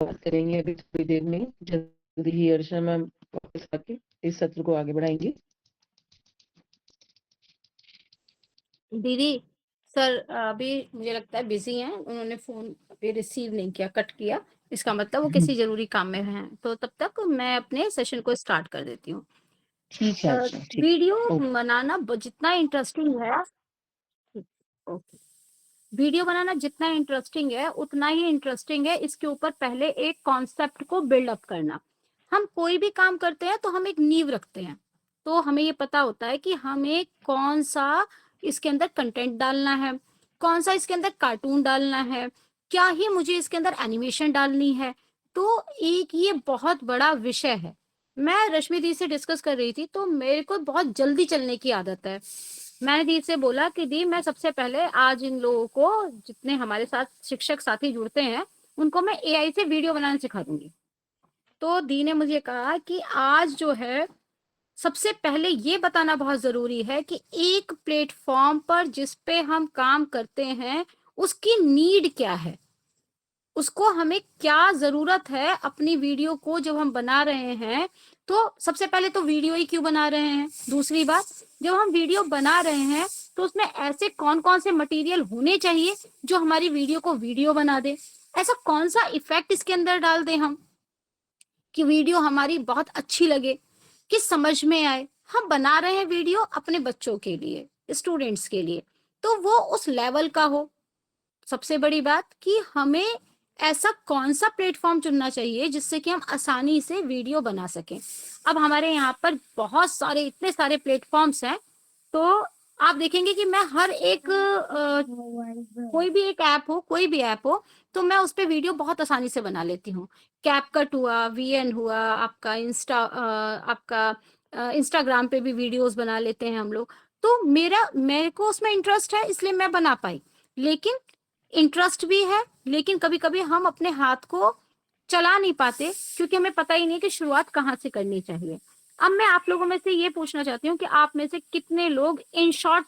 बात करेंगे अभी थोड़ी देर में। जल्दी ही अर्चना मैम वापस आके इस सत्र को आगे बढ़ाएंगी। दीदी सर अभी मुझे लगता है बिजी हैं, उन्होंने फोन अभी रिसीव नहीं किया, कट किया। इसका मतलब वो किसी जरूरी काम में हैं, तो तब तक मैं अपने सेशन को स्टार्ट कर देती हूँ। ठीक है अर्चना, ठीक। Video okay. बनाना जितना इंटरेस्टिंग है, ओके, वीडियो बनाना जितना इंटरेस्टिंग है उतना ही इंटरेस्टिंग है इसके ऊपर पहले एक कॉन्सेप्ट को बिल्डअप करना। हम कोई भी काम करते हैं तो हम एक नींव रखते हैं, तो हमें ये पता होता है कि हमें कौन सा इसके अंदर कंटेंट डालना है, कौन सा इसके अंदर कार्टून डालना है, क्या ही मुझे इसके अंदर एनिमेशन डालनी है। तो एक ये बहुत बड़ा विषय है। मैं रश्मि दी से डिस्कस कर रही थी, तो मेरे को बहुत जल्दी चलने की आदत है। मैंने दी से बोला कि दी मैं सबसे पहले आज इन लोगों को, जितने हमारे साथ शिक्षक साथी जुड़ते हैं, उनको मैं एआई से वीडियो बनाना सिखा दूंगी। तो दी ने मुझे कहा कि आज जो है सबसे पहले ये बताना बहुत जरूरी है कि एक प्लेटफॉर्म पर जिस पे हम काम करते हैं उसकी नीड क्या है, उसको हमें क्या जरूरत है अपनी वीडियो को जब हम बना रहे हैं। तो सबसे पहले तो वीडियो ही क्यों बना रहे हैं, दूसरी बात जब हम वीडियो बना रहे हैं तो उसमें ऐसे कौन कौन से मटेरियल होने चाहिए जो हमारी वीडियो को वीडियो बना दे, ऐसा कौन सा इफेक्ट इसके अंदर डाल दें हम कि वीडियो हमारी बहुत अच्छी लगे, कि समझ में आए। हम बना रहे हैं वीडियो अपने बच्चों के लिए, स्टूडेंट्स के लिए, तो वो उस लेवल का हो। सबसे बड़ी बात कि हमें ऐसा कौन सा प्लेटफॉर्म चुनना चाहिए जिससे कि हम आसानी से वीडियो बना सकें। अब हमारे यहाँ पर बहुत सारे, इतने सारे प्लेटफॉर्म्स हैं, तो आप देखेंगे कि मैं हर एक कोई भी एक ऐप हो, कोई भी ऐप हो, तो मैं उस पर वीडियो बहुत आसानी से बना लेती हूँ। कैपकट हुआ, वीएन हुआ, आपका इंस्टाग्राम पे भी वीडियोस बना लेते हैं हम लोग। तो मेरे को उसमें इंटरेस्ट है इसलिए मैं बना पाई। लेकिन इंटरेस्ट भी है, लेकिन कभी कभी हम अपने हाथ को चला नहीं पाते क्योंकि हमें पता ही नहीं कि शुरुआत कहाँ से करनी चाहिए। अब मैं आप लोगों में से ये पूछना चाहती हूँ कि आप में से कितने लोग इन शॉर्ट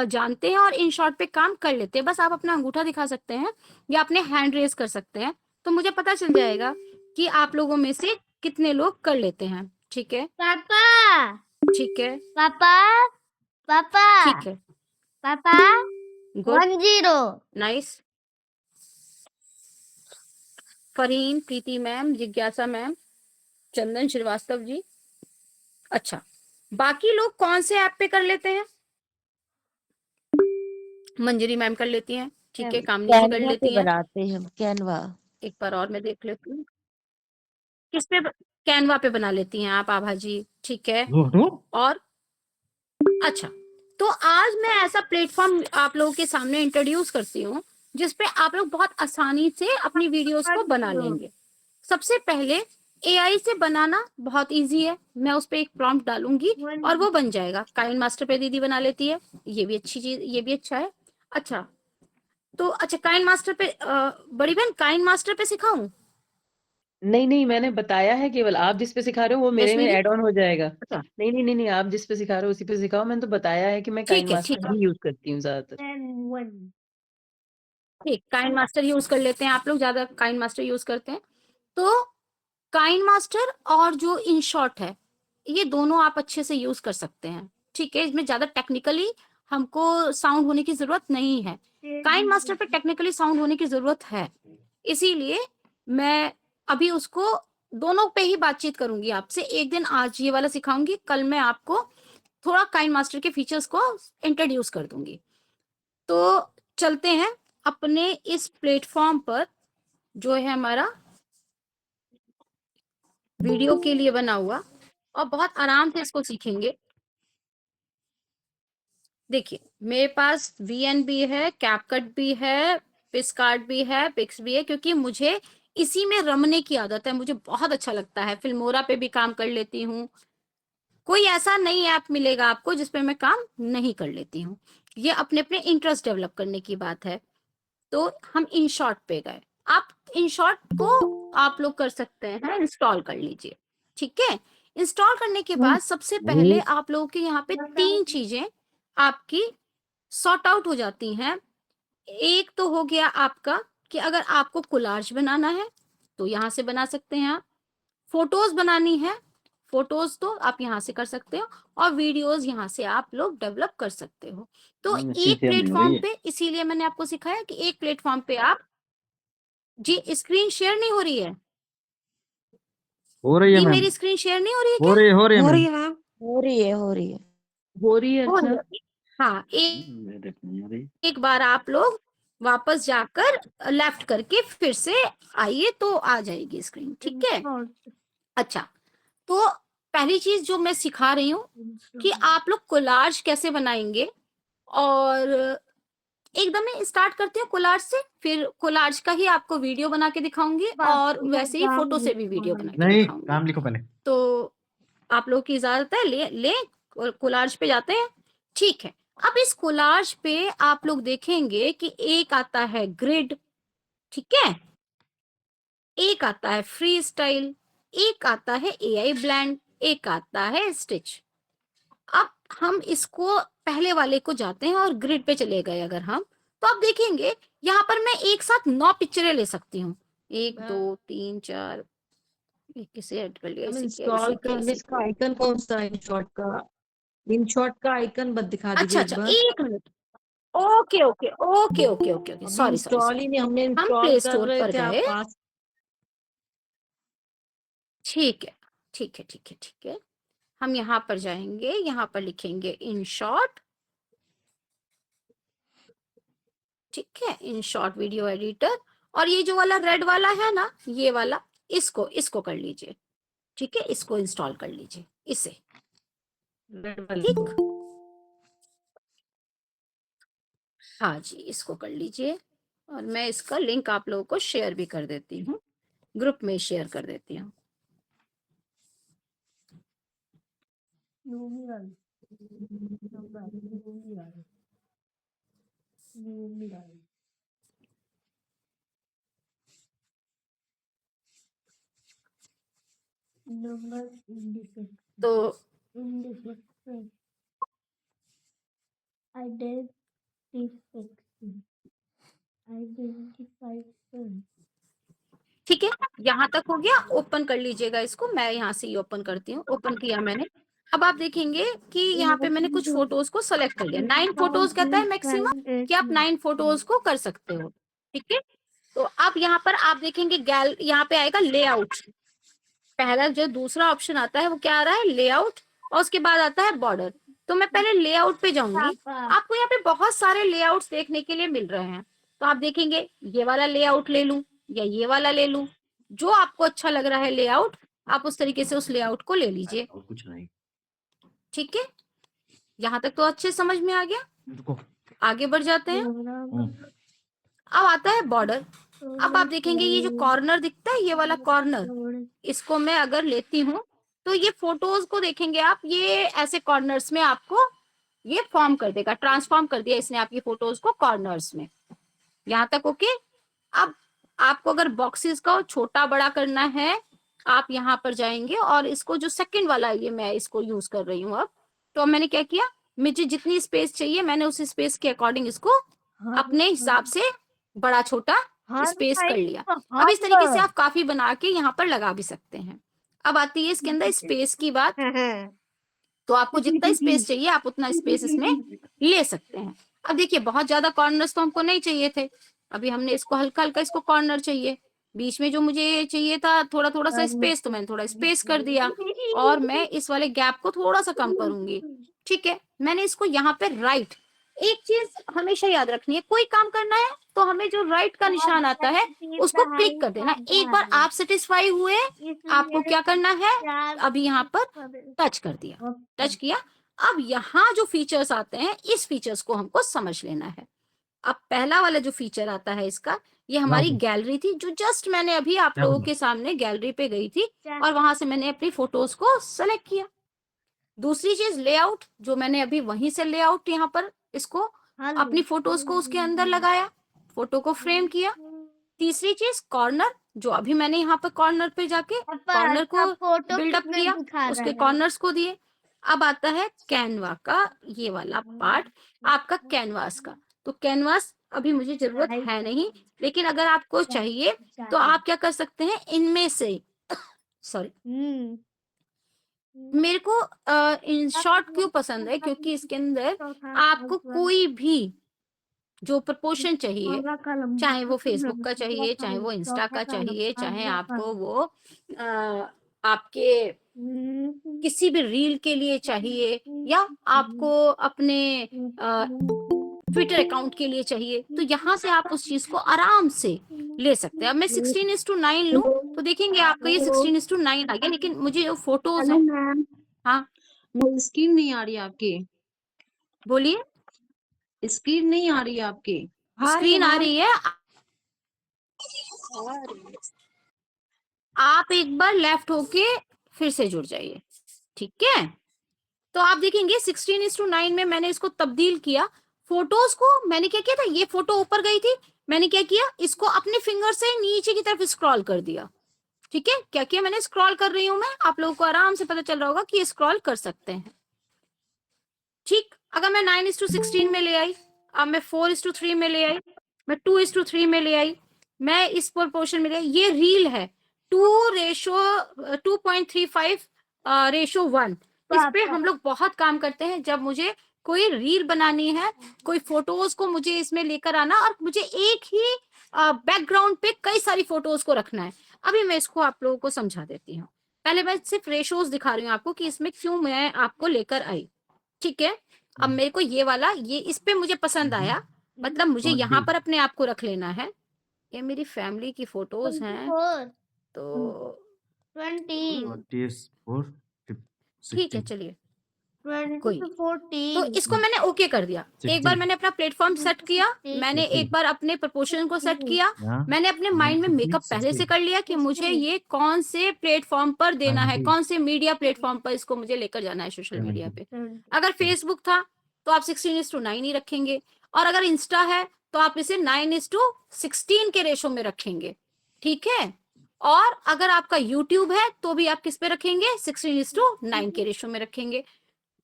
जानते हैं और इन शॉर्ट पे काम कर लेते हैं। बस आप अपना अंगूठा दिखा सकते हैं या अपने हैंड रेज कर सकते हैं, तो मुझे पता चल जाएगा कि आप लोगों में से कितने लोग कर लेते हैं। ठीक है पापा, ठीक है पापा, पापा, ठीक है, पापा, गुड, 10। नाइस। फरहीन, प्रीति मैम, जिज्ञासा मैम, चंदन श्रीवास्तव जी। अच्छा, बाकी लोग कौन से ऐप पे कर लेते हैं? मंजरी मैम कर लेती हैं, ठीक है, कामनी जी कर कैनवा पे लेती हैं। बनाते हैं, कैनवा। एक बार और मैं देख लेती हूँ किस पे। कैनवा पे बना लेती हैं आप, आभा जी, ठीक है। और अच्छा, तो आज मैं ऐसा प्लेटफॉर्म आप लोगों के सामने इंट्रोड्यूस करती हूँ जिसपे आप लोग बहुत आसानी से अपनी वीडियोस को बना लेंगे। सबसे पहले एआई से बनाना बहुत इजी है, मैं उस पर एक प्रॉम्प्ट डालूंगी और वो बन जाएगा। काइन मास्टर पे दीदी बना लेती है, ये भी अच्छी चीज, ये भी अच्छा है। अच्छा, तो अच्छा काइन मास्टर पे बड़ी बहन काइन मास्टर पे सिखाऊं? नहीं नहीं, मैंने बताया है, केवल आप जिस पे सिखा रहे हो वो मेरे में रश्मि दी, ऐड ऑन हो जाएगा। अच्छा नहीं नहीं नहीं नहीं, आप जिस पे सिखा रहे हो उसी पे सिखाओ। मैंने तो बताया है कि मैं काइन ठीक है ठीक मास्टर है, ही यूज करती हूँ ज्यादातर। ठीक, काइन मास्टर यूज कर लेते हैं, आप लोग ज्यादा काइन मास्टर यूज करते हैं। तो काइन मास्टर और जो इन शॉर्ट है, ये दोनों आप अच्छे से यूज कर सकते हैं। ठीक है, इसमें ज्यादा टेक्निकली हमको साउंड होने की जरूरत नहीं है। काइन मास्टर पे टेक्निकली साउंड होने की जरूरत है, इसीलिए मैं अभी उसको दोनों पे ही बातचीत करूंगी आपसे। एक दिन आज ये वाला सिखाऊंगी, कल मैं आपको थोड़ा काइन मास्टर के फीचर्स को इंट्रोड्यूस कर दूंगी। तो चलते हैं अपने इस प्लेटफॉर्म पर जो है हमारा वीडियो के लिए बना हुआ, और बहुत आराम से इसको सीखेंगे। देखिए मेरे पास वीएन भी है, कैपकट भी है, पिक्सआर्ट भी है, पिक्स भी है, क्योंकि मुझे इसी में रमने की आदत है, मुझे बहुत अच्छा लगता है। फिल्मोरा पे भी काम कर लेती हूँ, कोई ऐसा नई ऐप मिलेगा आपको जिसपे मैं काम नहीं कर लेती हूँ। ये अपने अपने इंटरेस्ट डेवलप करने की बात है। तो हम इन शॉर्ट पे गए, आप इन शॉर्ट को आप लोग कर सकते हैं, इंस्टॉल कर लीजिए। ठीक है, इंस्टॉल करने के बाद सबसे पहले आप लोगों के यहाँ पे 3 चीजें आपकी सॉर्ट आउट हो जाती हैं। एक तो हो गया आपका कि अगर आपको कोलाज बनाना है तो यहाँ से बना सकते हैं आप, फोटोज बनानी है, फोटोज तो आप यहाँ से कर सकते हो, और वीडियोस यहाँ से आप लोग डेवलप कर सकते हो। तो एक प्लेटफॉर्म पे, इसीलिए मैंने आपको सिखाया कि एक प्लेटफॉर्म पे आप, जी स्क्रीन शेयर नहीं हो रही है, हो रही है जी मैम, मेरी स्क्रीन शेयर नहीं हो रही है हो क्या? रही है, हो रही है हो मैम। रही है मैम, हो रही है, हो रही है। हो रही है हो रही अर्चना? है। हाँ, एक बार आप लोग वापस जाकर लेफ्ट करके फिर से आइए तो आ जाएगी स्क्रीन, ठीक है। अच्छा, तो पहली चीज जो मैं सिखा रही हूँ कि आप लोग कोलाज कैसे बनाएंगे, और एकदम ही स्टार्ट करते हैं कोलाज से, फिर कोलाज का ही आपको वीडियो बना के दिखाऊंगी और वैसे ही फोटो से भी वीडियो बना के नहीं, दिखाऊंगी। काम लिखो पहले। तो आप लोग की इजाजत है, ले कोलाज पे जाते हैं, ठीक है। अब इस कोलाज पे आप लोग देखेंगे कि एक आता है ग्रिड, ठीक है, एक आता है फ्री स्टाइल, एक आता है एआई ब्लेंड, एक आता है स्टिच। अब हम इसको पहले वाले को जाते हैं और ग्रिड पे चले गए अगर हम, तो आप देखेंगे यहाँ पर मैं एक साथ 9 पिक्चरें ले सकती हूँ, 1 2 3 4, किसे ऐड कर लिया, हम इसे क्या, इंस्टॉल इसे क्या, करने इसे इसका क्या। आइकन कौन सा है? इन शॉर्ट का आइकन बस दिखा अच्छा दीजिए एक अच्छा, बार। एक minute, okay okay okay okay okay okay, अभी सॉरी सॉरी इंस्टॉल सॉरी, ही नहीं, हमने हम इंस्टॉल प्ले कर स्टोर रहे पर थे, आप गए, पास। ठीक है ठीक है ठीक है ठीक है, हम यहाँ पर जाएंगे, यहाँ पर लिखेंगे इन शॉर्ट, ठीक है, इन शॉर्ट वीडियो एडिटर, और ये जो वाला रेड वाला है ना, ये वाला, इसको इसको कर लीजिए, ठीक है, इसको इंस्टॉल कर लीजिए इसे, ठीक, हाँ जी, इसको कर लीजिए, और मैं इसका लिंक आप लोगों को शेयर भी कर देती हूँ, ग्रुप में शेयर कर देती हूँ। तो ठीक है, यहाँ तक हो गया, ओपन कर लीजिएगा इसको, मैं यहाँ से ही ओपन करती हूँ, ओपन किया मैंने। अब आप देखेंगे कि यहाँ पे मैंने कुछ फोटोज को सेलेक्ट कर लिया, 9 फोटोज कहता है मैक्सिमम कि आप 9 फोटोज को कर सकते हो, ठीक है। तो अब यहाँ पर आप देखेंगे यहाँ पे आएगा लेआउट, पहला जो दूसरा ऑप्शन आता है वो क्या आ रहा है, लेआउट, और उसके बाद आता है बॉर्डर। तो मैं पहले लेआउट पे जाऊंगी, आपको यहाँ पे बहुत सारे लेआउट्स देखने के लिए मिल रहे हैं, तो आप देखेंगे ये वाला लेआउट ले लूं या ये वाला ले लूं, जो आपको अच्छा लग रहा है लेआउट, आप उस तरीके से उस लेआउट को ले लीजिए, और कुछ नहीं। ठीक है। यहाँ तक तो अच्छे समझ में आ गया, रुको। आगे बढ़ जाते हैं। अब आता है बॉर्डर, अब आप देखेंगे ये जो कॉर्नर दिखता है, ये वाला कॉर्नर, इसको मैं अगर लेती हूँ तो ये फोटोज को देखेंगे आप, ये ऐसे कॉर्नर्स में आपको ये फॉर्म कर देगा, ट्रांसफॉर्म कर दिया इसने आपकी फोटोज को कॉर्नर्स में, यहाँ तक ओके। अब आपको अगर बॉक्सेस का छोटा बड़ा करना है, आप यहाँ पर जाएंगे और इसको जो सेकंड वाला, ये मैं इसको यूज कर रही हूँ अब, तो मैंने क्या किया, मुझे जितनी स्पेस चाहिए मैंने उस स्पेस के अकॉर्डिंग इसको अपने हिसाब से बड़ा छोटा स्पेस कर लिया। अब इस तरीके से आप काफी बना के यहाँ पर लगा भी सकते हैं। अब आती है इसके अंदर स्पेस की बात, तो आपको जितना स्पेस चाहिए आप उतना स्पेस इसमें ले सकते हैं। अब देखिए बहुत ज्यादा कॉर्नर्स तो हमको नहीं चाहिए थे, अभी हमने इसको हल्का हल्का इसको कॉर्नर चाहिए, बीच में जो मुझे चाहिए था थोड़ा थोड़ा सा स्पेस, तो मैंने थोड़ा स्पेस कर दिया, और मैं इस वाले गैप को थोड़ा सा कम करूंगी, ठीक है। मैंने इसको यहाँ पे राइट, एक चीज हमेशा याद रखनी है, कोई काम करना है तो हमें जो राइट का निशान आता है उसको क्लिक कर देना, एक बार आप सेटिस्फाई हुए आपको क्या करना है, अभी यहाँ पर टच कर दिया, टच किया। अब यहाँ जो फीचर्स आते हैं इस फीचर्स को हमको समझ लेना है। अब पहला वाला जो फीचर आता है इसका, ये हमारी गैलरी थी, जो जस्ट मैंने अभी आप लोगों के सामने गैलरी पे गई थी और वहां से मैंने अपनी फोटोज को सेलेक्ट किया। दूसरी चीज लेआउट, जो मैंने अभी वहीं से लेआउट यहाँ पर इसको अपनी फोटोज को उसके अंदर लगाया, फोटो को फ्रेम किया। तीसरी चीज कॉर्नर, जो अभी मैंने यहाँ पर कॉर्नर पे जाके कॉर्नर को बिल्डअप किया, उसके कॉर्नर्स को दिए। अब आता है कैनवा का ये वाला पार्ट, आपका कैनवास का, तो कैनवास अभी मुझे जरूरत है नहीं, लेकिन अगर आपको चाहिए तो आप क्या कर सकते हैं, इनमें से सॉरी, मेरे को इन शॉर्ट क्यों पसंद है, क्योंकि इसके अंदर आपको कोई भी जो प्रपोर्शन चाहिए, चाहे वो फेसबुक का चाहिए, चाहे वो इंस्टा का चाहिए, चाहे आपको वो आपके किसी भी रील के लिए चाहिए, या आपको अपने ट्विटर अकाउंट के लिए चाहिए, तो यहाँ से आप उस चीज को आराम से ले सकते हैं। अब मैं 16:9 लूं तो देखेंगे आपका ये 16:9 आ गया, लेकिन मुझे जो फोटोज है, मैम, हाँ स्क्रीन नहीं आ रही है आपकी, बोलिए, स्क्रीन नहीं आ रही है आपकी। स्क्रीन आ रही है, आप एक बार लेफ्ट होके फिर से जुड़ जाइए, ठीक है। तो आप देखेंगे 16:9 में मैंने इसको तब्दील किया, फोटोज को मैंने क्या किया था, ये फोटो ऊपर गई थी, मैंने क्या किया, इसको अपने फिंगर से नीचे की तरफ स्क्रॉल कर दिया, ठीक है। क्या किया मैंने, स्क्रॉल कर रही हूं मैं, आप लोगों को आराम से पता चल रहा होगा कि ये स्क्रॉल कर सकते हैं, ठीक। अगर मैं 9:16 में ले आई, अब मैं 4:3 में ले आई, मैं 2:3 में ले आई, मैं इस प्रोपोर्शन में ले आई, ये रील है 2:35:1। इस पे हम लोग बहुत काम करते हैं, जब मुझे कोई रील बनानी है, कोई फोटोज को मुझे इसमें लेकर आना, और मुझे एक ही बैकग्राउंड पे कई सारी फोटोज को रखना है। अभी मैं इसको आप लोगों को समझा देती हूँ, पहले मैं सिर्फ रेशोज दिखा रही हूँ आपको कि इसमें क्यों मैं आपको लेकर आई, ठीक है। अब मेरे को ये वाला, ये इस पे मुझे पसंद आया, मतलब मुझे यहाँ पर अपने आप को रख लेना है, ये मेरी फैमिली की फोटोज हैं, तो 24 ठीक है, 16 चलिए 20 कोई to नहीं। 14 तो इसको मैंने ओके कर दिया, एक बार 16 मैंने अपना प्लेटफॉर्म सेट किया, मैंने एक बार अपने प्रपोर्शन को सेट किया, यहाँ मैंने अपने माइंड में 9, मेकअप पहले से 16 कर लिया कि मुझे ये कौन से प्लेटफॉर्म पर देना है, 20, कौन से मीडिया प्लेटफॉर्म पर इसको मुझे लेकर जाना है सोशल मीडिया 70 पे। अगर फेसबुक था तो आप 16:9 ही रखेंगे, और अगर इंस्टा है तो आप इसे 9:16 के रेशो में रखेंगे, ठीक है। और अगर आपका यूट्यूब है तो भी आप किस पे रखेंगे, 16:9 के रेशो में रखेंगे।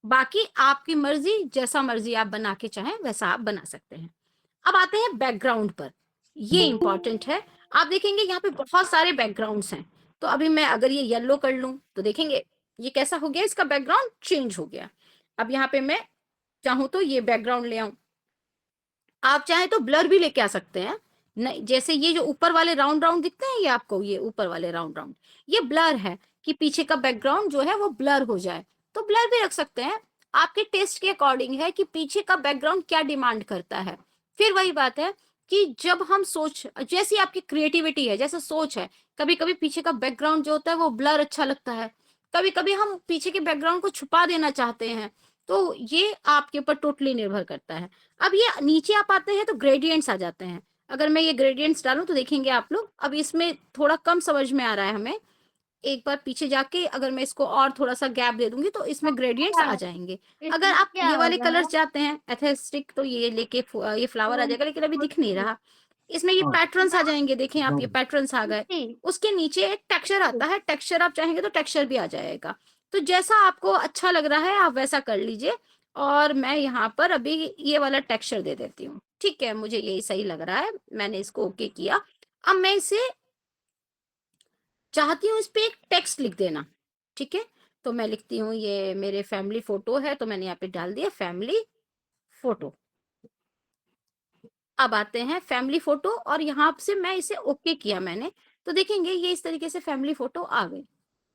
बाकी आपकी मर्जी, जैसा मर्जी आप बना के चाहें वैसा आप बना सकते हैं। अब आते हैं बैकग्राउंड पर, ये इंपॉर्टेंट है। आप देखेंगे यहाँ पे बहुत सारे बैकग्राउंड्स हैं, तो अभी मैं अगर ये येलो कर लूं तो देखेंगे ये कैसा हो गया, इसका बैकग्राउंड चेंज हो गया। अब यहाँ पे मैं चाहूं तो ये बैकग्राउंड ले आऊं, आप चाहे तो ब्लर भी लेके आ सकते हैं, नहीं जैसे ये जो ऊपर वाले राउंड राउंड दिखते हैं, ये आपको ये ऊपर वाले राउंड राउंड, ये ब्लर है कि पीछे का बैकग्राउंड जो है वो ब्लर हो जाए, तो ब्लर भी रख सकते हैं, आपके टेस्ट के अकॉर्डिंग है कि पीछे का बैकग्राउंड क्या डिमांड करता है। फिर वही बात है कि जब हम सोच, जैसी आपकी क्रिएटिविटी है, जैसा सोच है, कभी कभी पीछे का बैकग्राउंड जो होता है वो ब्लर अच्छा लगता है, कभी कभी हम पीछे के बैकग्राउंड को छुपा देना चाहते हैं, तो ये आपके ऊपर टोटली निर्भर करता है। अब ये नीचे आप आते हैं तो ग्रेडियंट्स आ जाते हैं, अगर मैं ये ग्रेडियंट्स डालूं तो देखेंगे आप लोग, अब इसमें थोड़ा कम समझ में आ रहा है हमें, एक बार पीछे जाके अगर मैं इसको और थोड़ा सा गैप दे दूंगी तो इसमें ग्रेडियंट्स आ जाएंगे। अगर आप ये वाले कलर्स चाहते हैं एस्थेटिक, तो ये लेके ये फ्लावर आ जाएगा, लेकिन अभी दिख नहीं रहा, इसमें ये पैटर्न्स आ जाएंगे, देखें आप ये पैटर्न्स आ गए, उसके नीचे एक टेक्सचर आता है, टेक्सचर आप चाहेंगे तो टेक्सचर भी आ जाएगा, तो जैसा आपको अच्छा लग रहा है आप वैसा कर लीजिए। और मैं यहाँ पर अभी ये वाला टेक्सचर दे देती हूँ, ठीक है, मुझे यही सही लग रहा है, मैंने इसको ओके किया। अब मैं इसे चाहती हूँ इस पे एक टेक्स्ट लिख देना, ठीक है, तो मैं लिखती हूँ, ये मेरे फैमिली फोटो है, तो मैंने यहाँ पे डाल दिया फैमिली फोटो। अब आते हैं फैमिली फोटो, और यहाँ से मैं इसे ओके किया मैंने, तो देखेंगे ये इस तरीके से फैमिली फोटो आ गई।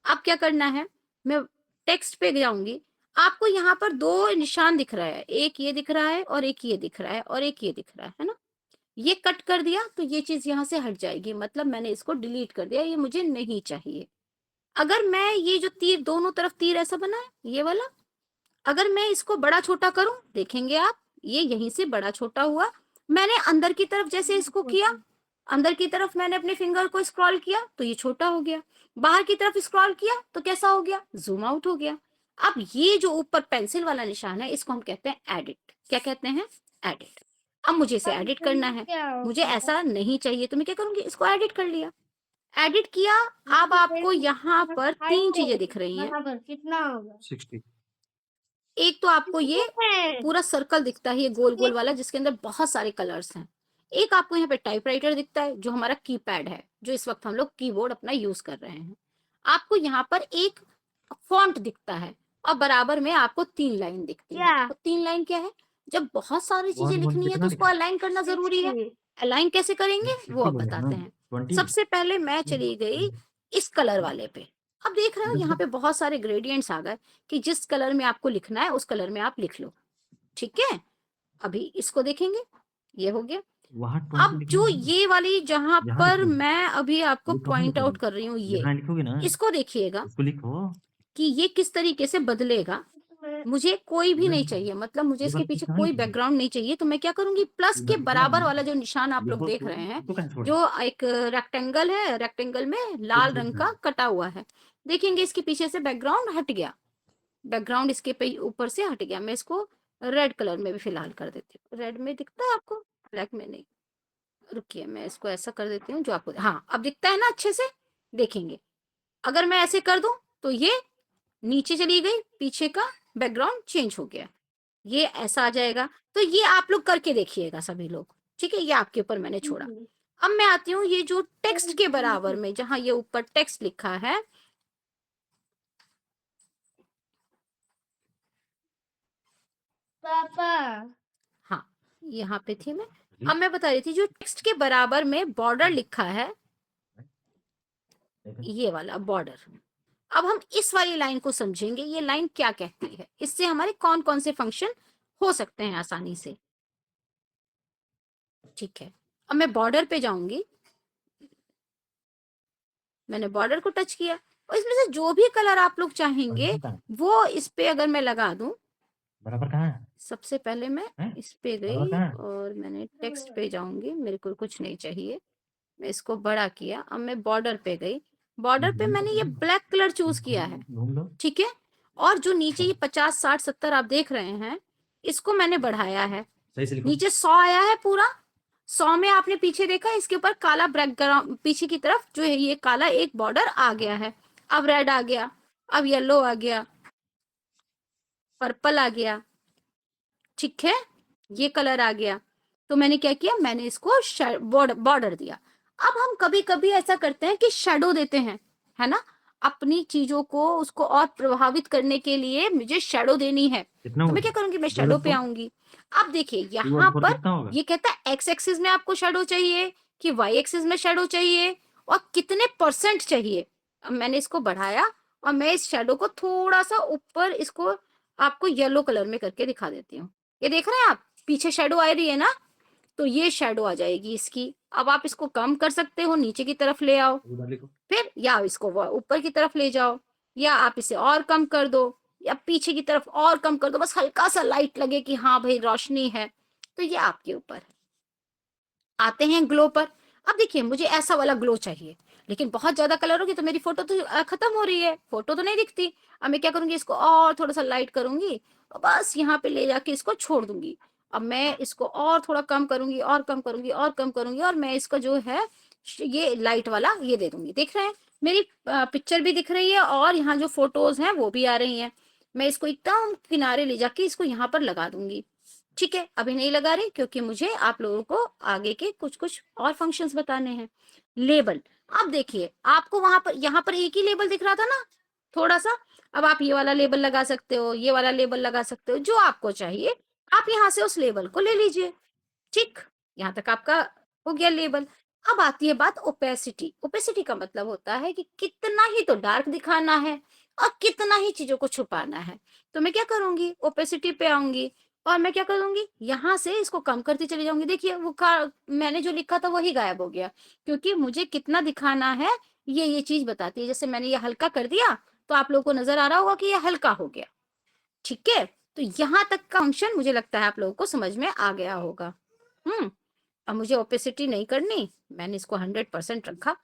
अब क्या करना है, मैं टेक्स्ट पे जाऊंगी, आपको यहाँ पर दो निशान दिख रहा है, एक ये दिख रहा है और एक ये दिख रहा है और एक ये दिख रहा है ना, ये कट कर दिया तो ये चीज यहाँ से हट जाएगी, मतलब मैंने इसको डिलीट कर दिया, ये मुझे नहीं चाहिए। अगर मैं ये जो तीर, दोनों तरफ तीर ऐसा बना है ये वाला, अगर मैं इसको बड़ा छोटा करूं, देखेंगे आप ये यहीं से बड़ा छोटा हुआ, मैंने अंदर की तरफ जैसे इसको किया, अंदर की तरफ मैंने अपने फिंगर को स्क्रॉल किया तो ये छोटा हो गया, बाहर की तरफ स्क्रॉल किया तो कैसा हो गया, जूम आउट हो गया। अब ये जो ऊपर पेंसिल वाला निशान है इसको हम कहते हैं एडिट, क्या कहते हैं, एडिट। अब मुझे इसे एडिट करना है, मुझे ऐसा नहीं चाहिए, तो मैं क्या करूंगी, इसको एडिट कर लिया, एडिट किया। अब आपको यहाँ पर तीन चीजें दिख रही हैं, कितना होगा 60 एक तो आपको ये पूरा सर्कल दिखता है, ये गोल गोल वाला जिसके अंदर बहुत सारे कलर्स हैं, एक आपको यहाँ पे टाइपराइटर दिखता है जो हमारा कीपैड है, जो इस वक्त हम लोग कीबोर्ड अपना यूज कर रहे हैं। आपको यहाँ पर एक फॉन्ट दिखता है और बराबर में आपको 3 लाइन दिखती है। क्या? तो 3 लाइन क्या है? जब बहुत सारी चीजें 1 लिखनी है तो कितना उसको लिखा है? अलाइन करना जरूरी है। 60। अलाइन कैसे करेंगे वो 60 अब बोले ना, बताते हैं। 20 सबसे पहले मैं चली गई इस कलर वाले पे। अब देख रहे हो यहाँ पे बहुत सारे ग्रेडियंट्स आ गए कि जिस कलर में आपको लिखना है उस कलर में आप लिख लो। ठीक है, अभी इसको देखेंगे, ये हो गया। वहाँ 20 अब लिखना जो है, ये वाली जहां यहाँ पर लिखोगे, मैं अभी आपको ये कहाँ पॉइंट आउट लिखोगे? कर रही हूँ, ये यहाँ लिखोगे ना, इसको देखिएगा इसको लिखो। कि ये किस तरीके से बदलेगा। मुझे कोई भी ये नहीं चाहिए, मतलब मुझे ये इसके बात पीछे कहाँ कोई लिखोगे? बैकग्राउंड नहीं चाहिए। तो मैं क्या करूंगी, प्लस ये के बात बराबर कहाँ वाला जो निशान आप लोग लिखो देख तो रहे हैं, इसको कहाँ छोड़े? जो एक रेक्टेंगल है, रेक्टेंगल में लाल रंग का कटा हुआ है, देखेंगे इसके पीछे से बैकग्राउंड हट गया, बैकग्राउंड इसके पे ऊपर से हट गया। मैं इसको रेड कलर में भी फिलहाल कर देती हूँ। रेड में दिखता है आपको, ब्लैक में नहीं। रुकिए, मैं इसको ऐसा कर देती हूँ जो आपको, हाँ अब दिखता है ना अच्छे से। देखेंगे अगर मैं ऐसे कर दूं तो ये नीचे चली गई, पीछे का बैकग्राउंड चेंज हो गया, ये ऐसा आ जाएगा। तो ये आप लोग करके देखिएगा सभी लोग, ठीक है, ये आपके ऊपर मैंने छोड़ा। अब मैं आती हूँ ये जो टेक्स्ट के बराबर में, जहां ये ऊपर टेक्स्ट लिखा है, पापा। हाँ यहाँ पे थी मैं। अब मैं बता रही थी जो टेक्स्ट के बराबर में बॉर्डर लिखा है, ये वाला बॉर्डर। अब हम इस वाली लाइन को समझेंगे, ये लाइन क्या कहती है, इससे हमारे कौन कौन से फंक्शन हो सकते हैं आसानी से। ठीक है, अब मैं बॉर्डर पे जाऊंगी, मैंने बॉर्डर को टच किया और इसमें से जो भी कलर आप लोग चाहेंगे वो इस पे अगर मैं लगा दूं। बराबर कहाँ है? सबसे पहले मैं हैं? इस पे बराबर गई कहाँ है? और मैंने टेक्स्ट पे जाऊंगी, मेरे को कुछ नहीं चाहिए, मैं इसको बड़ा किया। अब मैं बॉर्डर पे गई, बॉर्डर पे मैंने ये ब्लैक कलर चूज किया है, घूम लो। ठीक है। और जो नीचे ये 50 60 70 आप देख रहे हैं, इसको मैंने बढ़ाया है, सही से लिखो। नीचे 100 आया है पूरा। 100 में आपने पीछे देखा इसके ऊपर काला बैकग्राउंड, पीछे की तरफ जो है ये काला एक बॉर्डर आ गया है। अब रेड आ गया, अब येलो आ गया, पर्पल आ गया, ठीक है, ये कलर आ गया। तो मैंने क्या किया, मैंने इसको बॉर्डर दिया। अब हम कभी कभी ऐसा करते हैं कि शेडो देते हैं, है ना, अपनी चीजों को उसको और प्रभावित करने के लिए मुझे शेडो देनी है। कितना तो हुआ? मैं क्या करूंगी, मैं शेडो पे आऊंगी। अब देखिए यहाँ 2 पर कितना होगा? ये कहता है एक्स एक्सिस में आपको शेडो चाहिए कि वाई एक्सिस में शेडो चाहिए और कितने % चाहिए। अब मैंने इसको बढ़ाया और मैं इस शेडो को थोड़ा सा ऊपर, इसको आपको येलो कलर में करके दिखा देती हूँ। ये देख रहे हैं आप, पीछे शेडो आ रही है ना, तो ये शेडो आ जाएगी इसकी। अब आप इसको कम कर सकते हो, नीचे की तरफ ले आओ, उधर लिखो। फिर या इसको ऊपर की तरफ ले जाओ, या आप इसे और कम कर दो, या पीछे की तरफ और कम कर दो, बस हल्का सा लाइट लगे कि हाँ भाई रोशनी है। तो ये आपके ऊपर। आते हैं ग्लो पर। अब देखिए मुझे ऐसा वाला ग्लो चाहिए, लेकिन बहुत ज्यादा कलर होगी तो मेरी फोटो तो खत्म हो रही है, फोटो तो नहीं दिखती। अब मैं क्या करूंगी, इसको और थोड़ा सा लाइट करूंगी और बस यहाँ पे ले जाके इसको छोड़ दूंगी। अब मैं इसको और थोड़ा कम करूंगी और कम करूंगी और कम करूंगी, और मैं इसका जो है ये लाइट वाला ये दे दूंगी। देख रहे हैं मेरी पिक्चर भी दिख रही है और यहाँ जो फोटोज हैं वो भी आ रही हैं। मैं इसको एकदम किनारे ले जाके इसको यहाँ पर लगा दूंगी। ठीक है, अभी नहीं लगा रही क्योंकि मुझे आप लोगों को आगे के कुछ कुछ और फंक्शंस बताने हैं। लेबल, अब देखिए आपको वहां पर, यहाँ पर एक ही लेबल दिख रहा था ना थोड़ा सा। अब आप ये वाला लेबल लगा सकते हो, ये वाला लेबल लगा सकते हो, जो आपको चाहिए आप यहाँ से उस लेबल को ले लीजिए। ठीक, यहाँ तक आपका हो गया लेबल। अब आती है बात ओपेसिटी। ओपेसिटी का मतलब होता है कि कितना ही तो डार्क दिखाना है और कितना ही चीजों को छुपाना है। तो मैं क्या करूंगी, ओपेसिटी पे आऊंगी और मैं क्या करूंगी, यहाँ से इसको कम करती चली जाऊंगी। देखिए वो मैंने जो लिखा था वही गायब हो गया, क्योंकि मुझे कितना दिखाना है ये चीज बताती है। जैसे मैंने ये हल्का कर दिया तो आप लोगों को नजर आ रहा होगा कि ये हल्का हो गया। ठीक है, तो यहाँ तक का फंक्शन मुझे लगता है आप लोगों को समझ में आ गया होगा। अब मुझे ओपेसिटी नहीं करनी, मैंने इसको 100% रखा।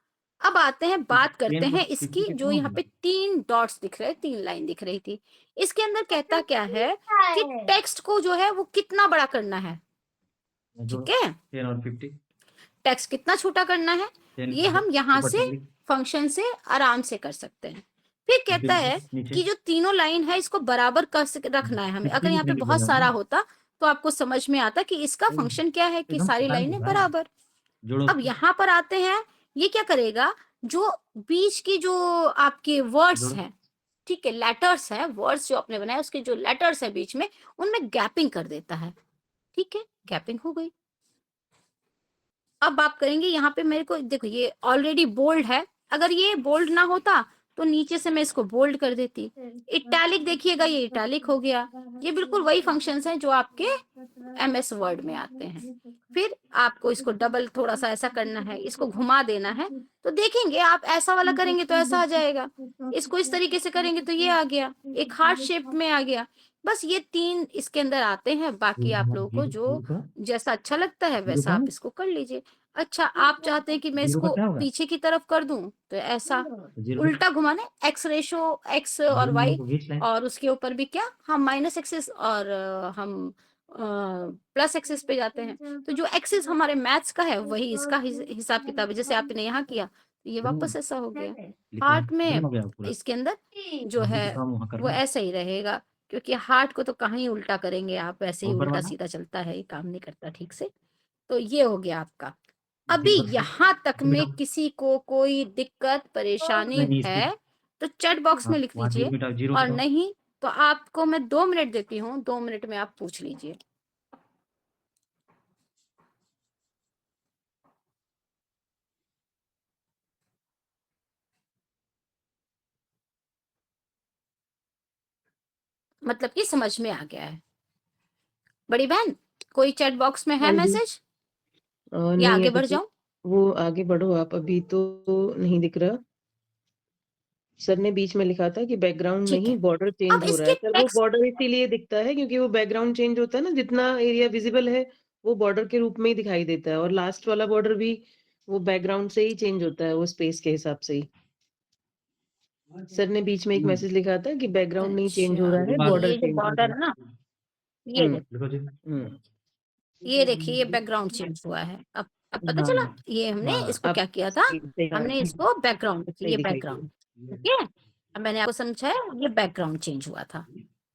अब आते हैं, बात करते हैं इसकी। जो यहाँ पे 3 डॉट्स दिख रहे, 3 लाइन दिख रही थी, इसके अंदर कहता क्या है कि टेक्स्ट को जो है वो कितना बड़ा करना है। ठीक है, 10 और 50, टेक्स्ट कितना छोटा करना है, 10 ये हम यहाँ से फंक्शन से आराम से कर सकते हैं। फिर कहता है कि जो तीनों लाइन है इसको बराबर कर रखना है हमें। अगर यहाँ पे बहुत सारा होता तो आपको समझ में आता कि इसका फंक्शन क्या है कि एकदम सारी पता नहीं लाइनें चल रहा है। बराबर। जोड़ो अब यहाँ पर आते हैं, ये क्या करेगा, जो बीच की जो आपके वर्ड्स जोड़ो हैं, ठीक है, लेटर्स हैं, वर्ड्स जो आपने बनाए उसके जो लेटर्स है बीच में, उनमें गैपिंग कर देता है। ठीक है, गैपिंग हो गई। अब आप करेंगे यहाँ पे, मेरे को देखो ये ऑलरेडी बोल्ड है, अगर ये बोल्ड ना होता तो नीचे से मैं इसको बोल्ड कर देती। इटैलिक देखिएगा, ये इटैलिक हो गया। ये बिल्कुल वही फंक्शंस हैं जो आपके एमएस वर्ड में आते हैं। फिर आपको इसको डबल थोड़ा सा ऐसा करना है, इसको घुमा देना है, तो देखेंगे आप ऐसा वाला करेंगे तो ऐसा आ जाएगा, इसको इस तरीके से करेंगे तो ये आ गया, एक हार्ट शेप में आ गया। बस ये 3 इसके अंदर आते हैं, बाकी आप लोगों को जो जैसा अच्छा लगता है वैसा आप इसको कर लीजिए। अच्छा, आप चाहते हैं कि मैं जीरो का इसको क्या होगा? पीछे की तरफ कर दूं, तो ऐसा जीरो का उल्टा घुमाने, एक्स रेशो एक्स और वाई, बीच लाइन और उसके ऊपर भी क्या, हम माइनस एक्सिस और हम प्लस एक्सिस पे जाते हैं। तो जो एक्सिस हमारे मैथ्स का है वही इसका हिसाब किताब है। जैसे आपने यहाँ किया तो ये वापस ऐसा हो गया। हार्ट में हो गया पूरा। इसके अंदर जो है काम वहाँ वो करना है। ऐसा ही रहेगा, क्योंकि हार्ट को तो कहाँ ही उल्टा करेंगे आप, वैसे ही ऊपर उल्टा वाला सीधा चलता है, ये काम नहीं करता ठीक से। तो ये हो गया आपका। नीचे अभी ऊपर यहाँ तक में मिटाओ। किसी को कोई दिक्कत परेशानी नहीं नहीं इसकी है तो चैट बॉक्स में लिख वहाँ दीजिए, मिटाओ जीरो और मिटाओ। नहीं तो आपको मैं 2 मिनट देती हूँ, 2 मिनट में आप पूछ लीजिए। मतलब कि समझ में आ गया है। बड़ी बहन, कोई चैट बॉक्स में है हाँ जी। मैसेज या नहीं आगे है बढ़ तो जाऊं? वो आगे बढ़ो आप, अभी तो नहीं दिख रहा। सर ने बीच में लिखा था कि बैकग्राउंड ठीक नहीं, है, बॉर्डर अब चेंज हो रहा इसके है। सर वो टेक्स्ट, बॉर्डर इसीलिए दिखता है क्योंकि वो बैकग्राउंड चेंज होता है ना, जितना एरिया विजिबल है वो बॉर्डर के रूप में ही दिखाई देता है, और लास्ट वाला बॉर्डर भी वो बैकग्राउंड से ही चेंज होता है, वो स्पेस के हिसाब से ही। सर ने बीच में एक मैसेज लिखा था कि बैकग्राउंड नहीं चेंज हो अच्छा, रहा है, तो बॉर्डर ये जो चेंज हो बॉर्डर रहा है ना, ये है। लिखो जी। ये देखिए, ये बैकग्राउंड चेंज हुआ है। अब पता चला, हाँ ये हमने हाँ इसको अब क्या किया था, सही हमने इसको बैकग्राउंड, सही ये दिखाई बैकग्राउंड, दिया। ठीक है। अब मैंने आपको समझाया, ये बैकग्राउंड चेंज हुआ था।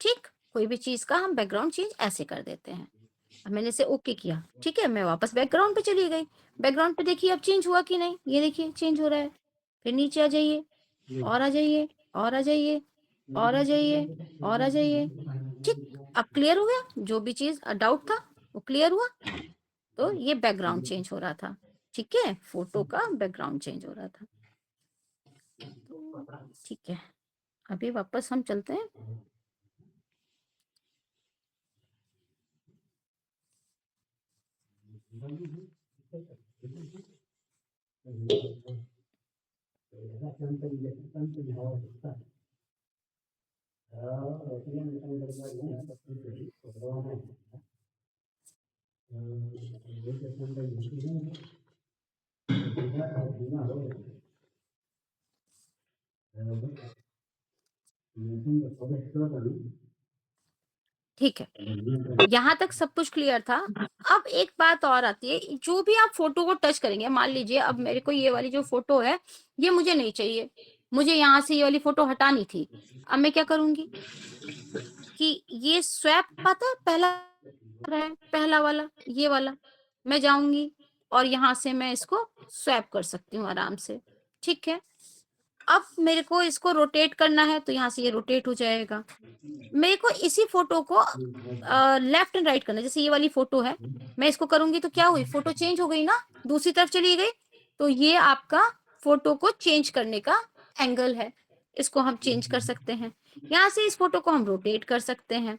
ठीक, कोई भी चीज का हम बैकग्राउंड चेंज ऐसे कर देते हैं। अब मैंने इसे ओके किया, ठीक है, मैं वापस बैकग्राउंड पे चली गई। बैकग्राउंड पे देखिए अब चेंज हुआ कि नहीं, ये देखिए चेंज हो रहा है। फिर नीचे आ जाइए, और आ जाइए, और आ जाइए, और आ जाइए, और आ जाइए। ठीक, अब क्लियर हो गया, जो भी चीज डाउट था वो क्लियर हुआ। तो ये बैकग्राउंड चेंज हो रहा था, ठीक है, फोटो का बैकग्राउंड चेंज हो रहा था। तो ठीक है, अभी वापस हम चलते हैं। ठीक है, यहाँ तक सब कुछ क्लियर था। अब एक बात और आती है, जो भी आप फोटो को टच करेंगे, मान लीजिए अब मेरे को ये वाली जो फोटो है ये मुझे नहीं चाहिए, मुझे यहाँ से ये वाली फोटो हटानी थी। अब मैं क्या करूंगी कि ये स्वैप आता है पहला वाला, ये वाला, मैं जाऊंगी और यहाँ से मैं इसको स्वैप कर सकती हूँ आराम से। ठीक है, अब मेरे को इसको रोटेट करना है तो यहाँ से ये रोटेट हो जाएगा। मेरे को इसी फोटो को लेफ्ट एंड राइट करना है, जैसे ये वाली फोटो है, मैं इसको करूंगी तो क्या हुई, फोटो चेंज हो गई ना, दूसरी तरफ चली गई। तो ये आपका फोटो को चेंज करने का एंगल है, इसको हम चेंज कर सकते हैं। यहाँ से इस फोटो को हम रोटेट कर सकते हैं,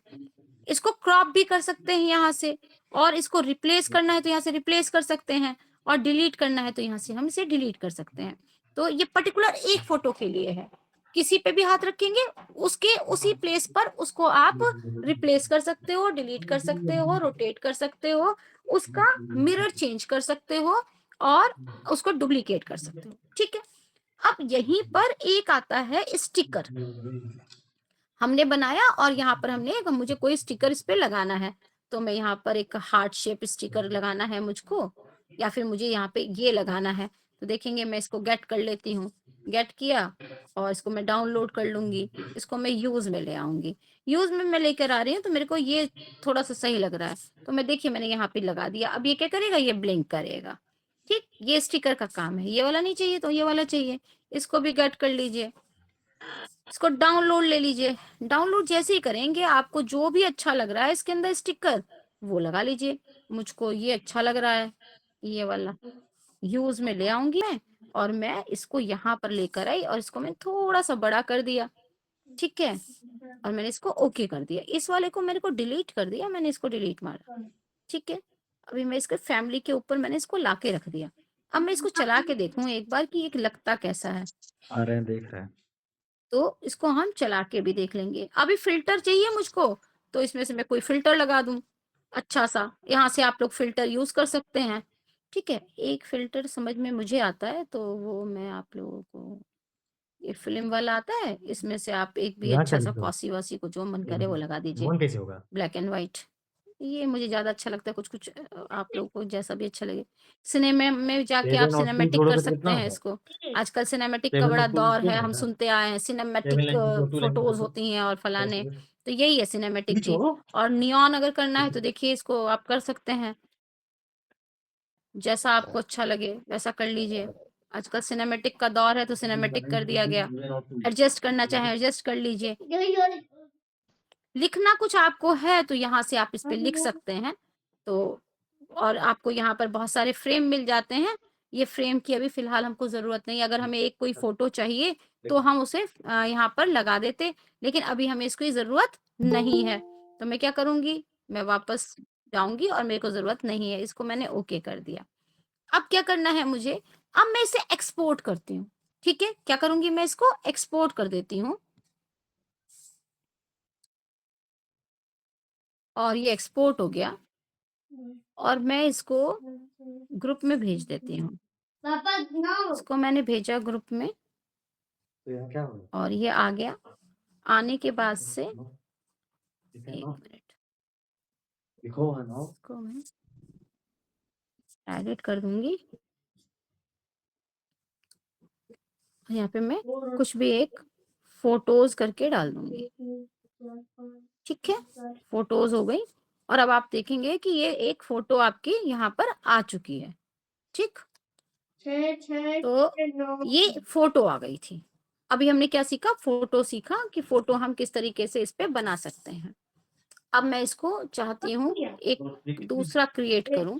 इसको क्रॉप भी कर सकते हैं यहाँ से, और इसको रिप्लेस करना है तो यहाँ से रिप्लेस कर सकते हैं, और डिलीट करना है तो यहाँ से हम इसे डिलीट कर सकते हैं। तो ये पर्टिकुलर एक फोटो के लिए है, किसी पे भी हाथ रखेंगे उसके उसी प्लेस पर उसको आप रिप्लेस कर सकते हो, डिलीट कर सकते हो, रोटेट कर सकते हो, उसका मिरर चेंज कर सकते हो, और उसको डुप्लीकेट कर सकते हो। ठीक है, अब यहीं पर एक आता है स्टिकर, हमने बनाया और यहाँ पर हमने मुझे कोई स्टिकर इस पे लगाना है, तो मैं यहाँ पर एक हार्ट शेप स्टिकर लगाना है मुझको, या फिर मुझे यहाँ पे ये लगाना है। तो देखेंगे मैं इसको गेट कर लेती हूँ, गेट किया और इसको मैं डाउनलोड कर लूंगी, इसको मैं यूज में ले आऊंगी। यूज में मैं लेकर आ रही हूँ तो मेरे को ये थोड़ा सा सही लग रहा है, तो मैं देखिए मैंने यहाँ पे लगा दिया। अब ये क्या करेगा, ये ब्लिंक करेगा। ठीक, ये स्टिकर का काम है। ये वाला नहीं चाहिए तो ये वाला चाहिए, इसको भी गेट कर लीजिए, इसको डाउनलोड ले लीजिए। डाउनलोड जैसे ही करेंगे आपको जो भी अच्छा लग रहा है इसके अंदर स्टिकर वो लगा लीजिए। मुझको ये अच्छा लग रहा है, ये वाला यूज में ले आऊंगी मैं, और मैं इसको यहाँ पर लेकर आई और इसको मैं थोड़ा सा बड़ा कर दिया। ठीक है, और मैंने इसको ओके कर दिया। इस वाले को मेरे को डिलीट कर दिया, मैंने इसको डिलीट मारा। ठीक है, अभी मैं इसके फैमिली के ऊपर मैंने इसको लाके रख दिया। अब मैं इसको चला के देखूं एक बार कि ये लगता कैसा है, आ रहे हैं, देख रहे हैं। तो इसको हम चला के भी देख लेंगे। अभी फिल्टर चाहिए मुझको, तो इसमें से मैं कोई फिल्टर लगा दूं अच्छा सा। यहाँ से आप लोग फिल्टर यूज कर सकते हैं। ठीक है, एक फिल्टर समझ में मुझे आता है, तो वो मैं आप लोगों को, ये फिल्म वाला आता है, इसमें से आप एक भी यहाँ क्या अच्छा सा लिखे हो? फॉसी वासी को जो मन करे वो लगा दीजिए। मोन कैसे होगा? ब्लैक एंड व्हाइट, ये मुझे ज्यादा अच्छा लगता है। कुछ कुछ आप लोगों को जैसा भी अच्छा लगे। सिनेमा में जाके आप 7 और 2 सिनेमैटिक जोड़ो कर तो सकते कितना हैं होगा? इसको। आजकल सिनेमैटिक का 7 बड़ा और 2 दौर 2 है, हम होगा। सुनते आए हैं 7 सिनेमैटिक लाइन 2 लाइन फोटोज 2 होती हैं और फलाने, 7 तो यही है सिनेमैटिक ठीक चीज। हो? और नियॉन अगर करना है तो देखिए इसको आप कर सकते हैं, जैसा आपको अच्छा लगे वैसा कर लीजिए। आजकल सिनेमैटिक का दौर है तो सिनेमैटिक कर दिया गया। एडजस्ट करना चाहे एडजस्ट कर लीजिए। लिखना कुछ आपको है तो यहाँ से आप इस पे लिख सकते हैं। तो और आपको यहाँ पर बहुत सारे फ्रेम मिल जाते हैं। ये फ्रेम की अभी फिलहाल हमको जरूरत नहीं, अगर हमें एक कोई फोटो चाहिए तो हम उसे यहाँ पर लगा देते, लेकिन अभी हमें इसकी जरूरत नहीं है। तो मैं क्या करूंगी, मैं वापस जाऊंगी और मेरे को जरूरत नहीं है, इसको मैंने ओके कर दिया। अब क्या करना है मुझे, अब मैं इसे एक्सपोर्ट करती हूँ। ठीक है, क्या करूंगी, मैं इसको एक्सपोर्ट कर देती हूँ और ये एक्सपोर्ट हो गया और मैं इसको ग्रुप में भेज देती हूँ। इसको मैंने भेजा ग्रुप में तो यहाँ क्या होगा? और ये आ गया। आने के बाद से लिखा है एक ना? मिनट, लिखो है ना? इसको मैं एडिट कर दूंगी। यहाँ पे मैं कुछ भी एक फोटोज करके डाल दूंगी। ठीक है, फोटोज हो गई और अब आप देखेंगे कि ये एक फोटो आपकी यहाँ पर आ चुकी है। ठीक, तो ये फोटो आ गई थी। अभी हमने क्या सीखा, फोटो सीखा कि फोटो हम किस तरीके से इस पे बना सकते हैं। अब मैं इसको चाहती हूँ एक दूसरा क्रिएट करूं,